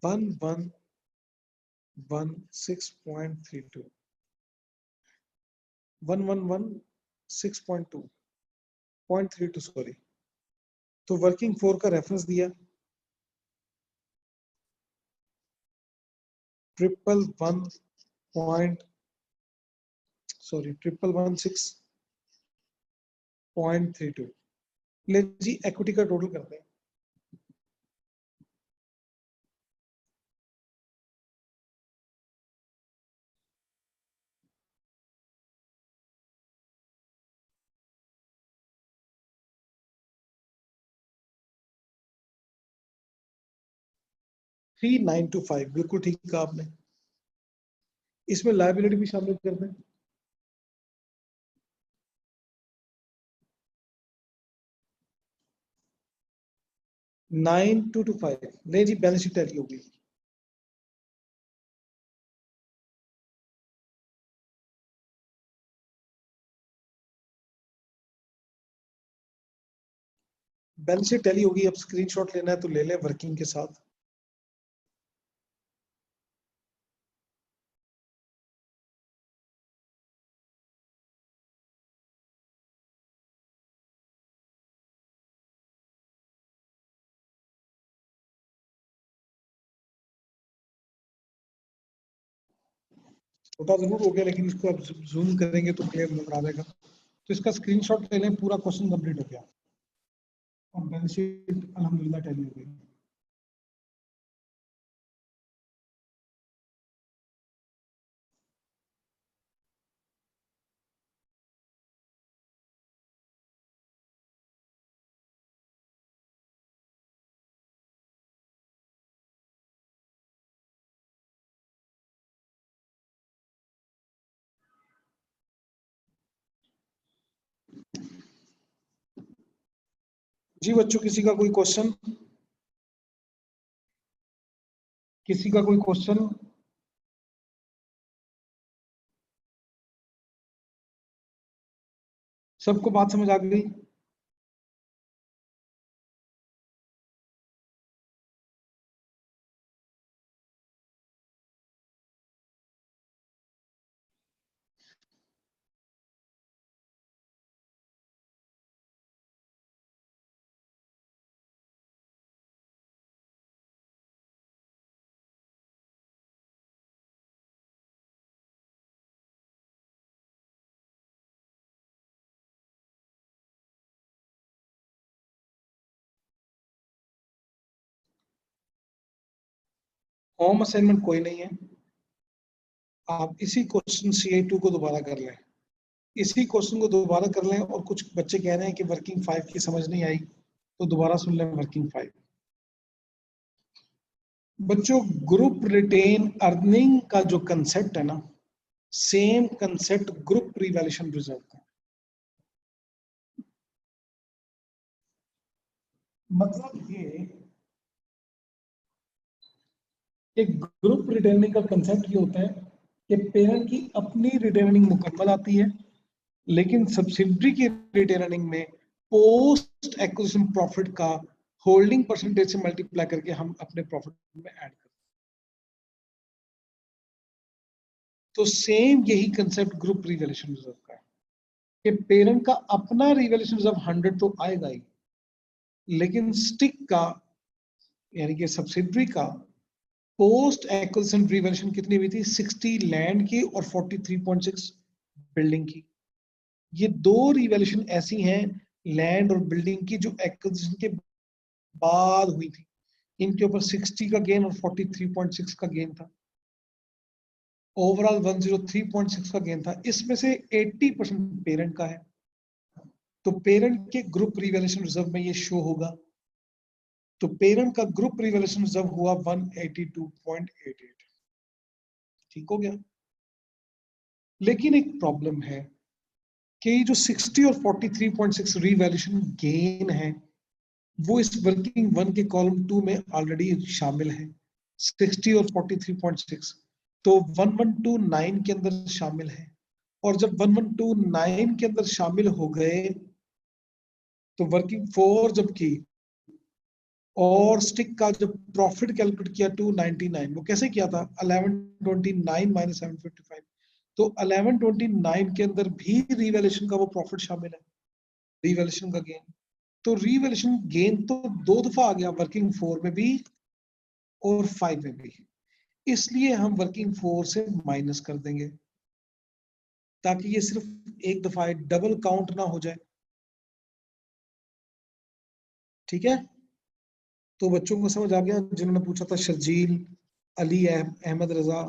1116.32 1116.2 सॉरी। तो वर्किंग 4 का रेफरेंस दिया 1116.32 ले जी। इक्विटी का टोटल करते हैं। थ्री 925 बिल्कुल ठीक कहा आपने। इसमें लायबिलिटी भी शामिल करते हैं। नाइन टू 5 नहीं जी, बैलेंस शीट टैली होगी। बैलेंस शीट टैली होगी। अब स्क्रीनशॉट लेना है तो ले लें वर्किंग के साथ। छोटा जरूर हो गया लेकिन इसको अब जूम करेंगे तो क्लियर नजर आ जाएगा। तो इसका स्क्रीनशॉट ले लें, पूरा क्वेश्चन कंप्लीट हो गया और बैलेंस शीट अल्हम्दुलिल्लाह टैली हो गई। जी बच्चों, किसी का कोई क्वेश्चन? किसी का कोई क्वेश्चन? सबको बात समझ आ गई? होम असाइनमेंट कोई नहीं है। आप इसी क्वेश्चन CI2 को दोबारा कर लें। इसी क्वेश्चन को दोबारा कर लें। और कुछ बच्चे कह रहे हैं कि वर्किंग 5 की समझ नहीं आई, तो दोबारा सुन लें वर्किंग 5। बच्चों, ग्रुप रिटेन अर्निंग का जो कंसेप्ट है ना, same concept group revaluation reserve का। मतलब ये एक ग्रुप रिटेनिंग का कंसेप्ट ये होता है कि पेरेंट की अपनी रिटेनिंग मुकम्मल आती है, लेकिन सब्सिडरी की रिटेनिंग में पोस्ट एक्विजिशन प्रॉफिट का होल्डिंग परसेंटेज से मल्टीप्लाई करके हम अपने प्रॉफिट में ऐड करते हैं। तो सेम यही कंसेप्ट ग्रुप रिवैल्यूएशन रिजर्व का है कि पेरेंट का अपना रिवैल्यूएशन रिजर्व 100 तो आएगा ही, लेकिन स्टिक का यानी कि सब्सिडरी का पोस्ट एक्विजिशन रिवैल्यूएशन कितनी हुई थी? 60 लैंड की और 43.6 बिल्डिंग की। ये दो रिवैल्यूएशन ऐसी हैं लैंड और बिल्डिंग की जो एक्विजिशन के बाद हुई थी। इनके ऊपर 60 का गेन और 43.6 का गेन था। ओवरऑल 103.6 का गेन था। इसमें से 80% पेरेंट का है, तो पेरेंट के ग्रुप रिवैल्यूएशन रिजर्व में ये शो होगा। तो पेरेंट का ग्रुप रिवैल्यूएशन रिजर्व हुआ 182.88। ठीक हो गया। लेकिन एक प्रॉब्लम है कि जो 60 और 43.6 रिवैल्यूएशन गेन है वो इस वर्किंग 1 के कॉलम 2 में ऑलरेडी शामिल है। 60 और 43.6 तो 1129 के अंदर शामिल है, और जब 1129 के अंदर शामिल हो गए तो वर्किंग 4 जब की और स्टिक का जब प्रॉफिट कैलकुलेट किया 299, वो कैसे किया था 1129 माइनस 755, तो 1129 के अंदर भी रिवैल्यूएशन का वो प्रॉफिट शामिल है, रिवैल्यूएशन का गेन। तो रिवैल्यूएशन गेन तो 2 दफा आ गया, वर्किंग 4 में भी और 5 में भी, इसलिए हम वर्किंग 4 से माइनस कर देंगे ताकि ये सिर्फ एक दफा डबल काउंट ना हो जाए। ठीक है, तो बच्चों को समझ आ गया जिन्होंने पूछा था, शर्जील, अली, अहमद रजा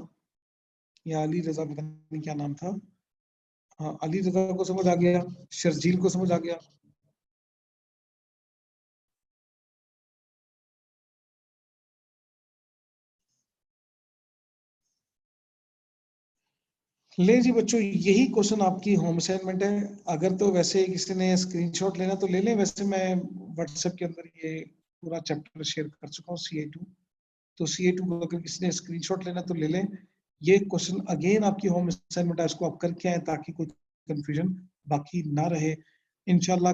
या अली रजा, पता नहीं क्या नाम था। हाँ, अली रजा को समझ आ गया, शर्जील को समझ आ गया। ले जी बच्चों, यही क्वेश्चन आपकी होम असाइनमेंट है। अगर तो वैसे किसी ने स्क्रीनशॉट लेना तो ले लें, वैसे मैं व्हाट्सएप के अंदर ये पूरा चैप्टर शेयर कर चुका हूँ CA2, तो CA2 को अगर किसी ने स्क्रीनशॉट लेना तो ले लें। ये क्वेश्चन अगेन आपकी होम असाइनमेंट है, इसको आप करके आए ताकि कोई कंफ्यूजन बाकी ना रहे। इंशाल्लाह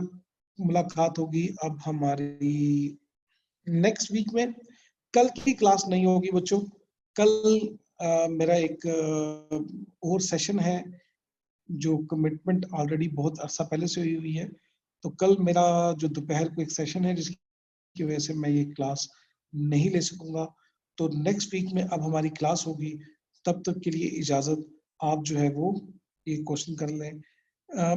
मुलाकात होगी अब हमारी नेक्स्ट वीक में। कल की क्लास नहीं होगी बच्चों, कल मेरा एक और सेशन है जो कमिटमेंट ऑलरेडी बहुत अरसा पहले से हुई हुई है, तो कल मेरा जो दोपहर को एक सेशन है जिसकी वजह से मैं ये क्लास नहीं ले सकूंगा। तो नेक्स्ट वीक में अब हमारी क्लास होगी, तब तक के लिए इजाजत। आप जो है वो ये क्वेश्चन कर लें।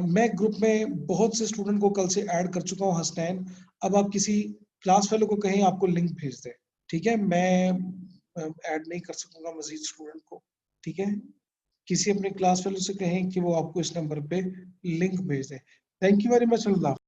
मैं ग्रुप में बहुत से स्टूडेंट को कल से ऐड कर चुका हूँ, हसनैन। अब आप किसी क्लास फेलो को कहें आपको लिंक भेज दे, ठीक है? मैं ऐड नहीं कर सकूंगा मजीद स्टूडेंट को, ठीक है? किसी अपने क्लास फेलो से कहें कि वो आपको इस नंबर पे लिंक भेज दे। Thank you very much. Allah.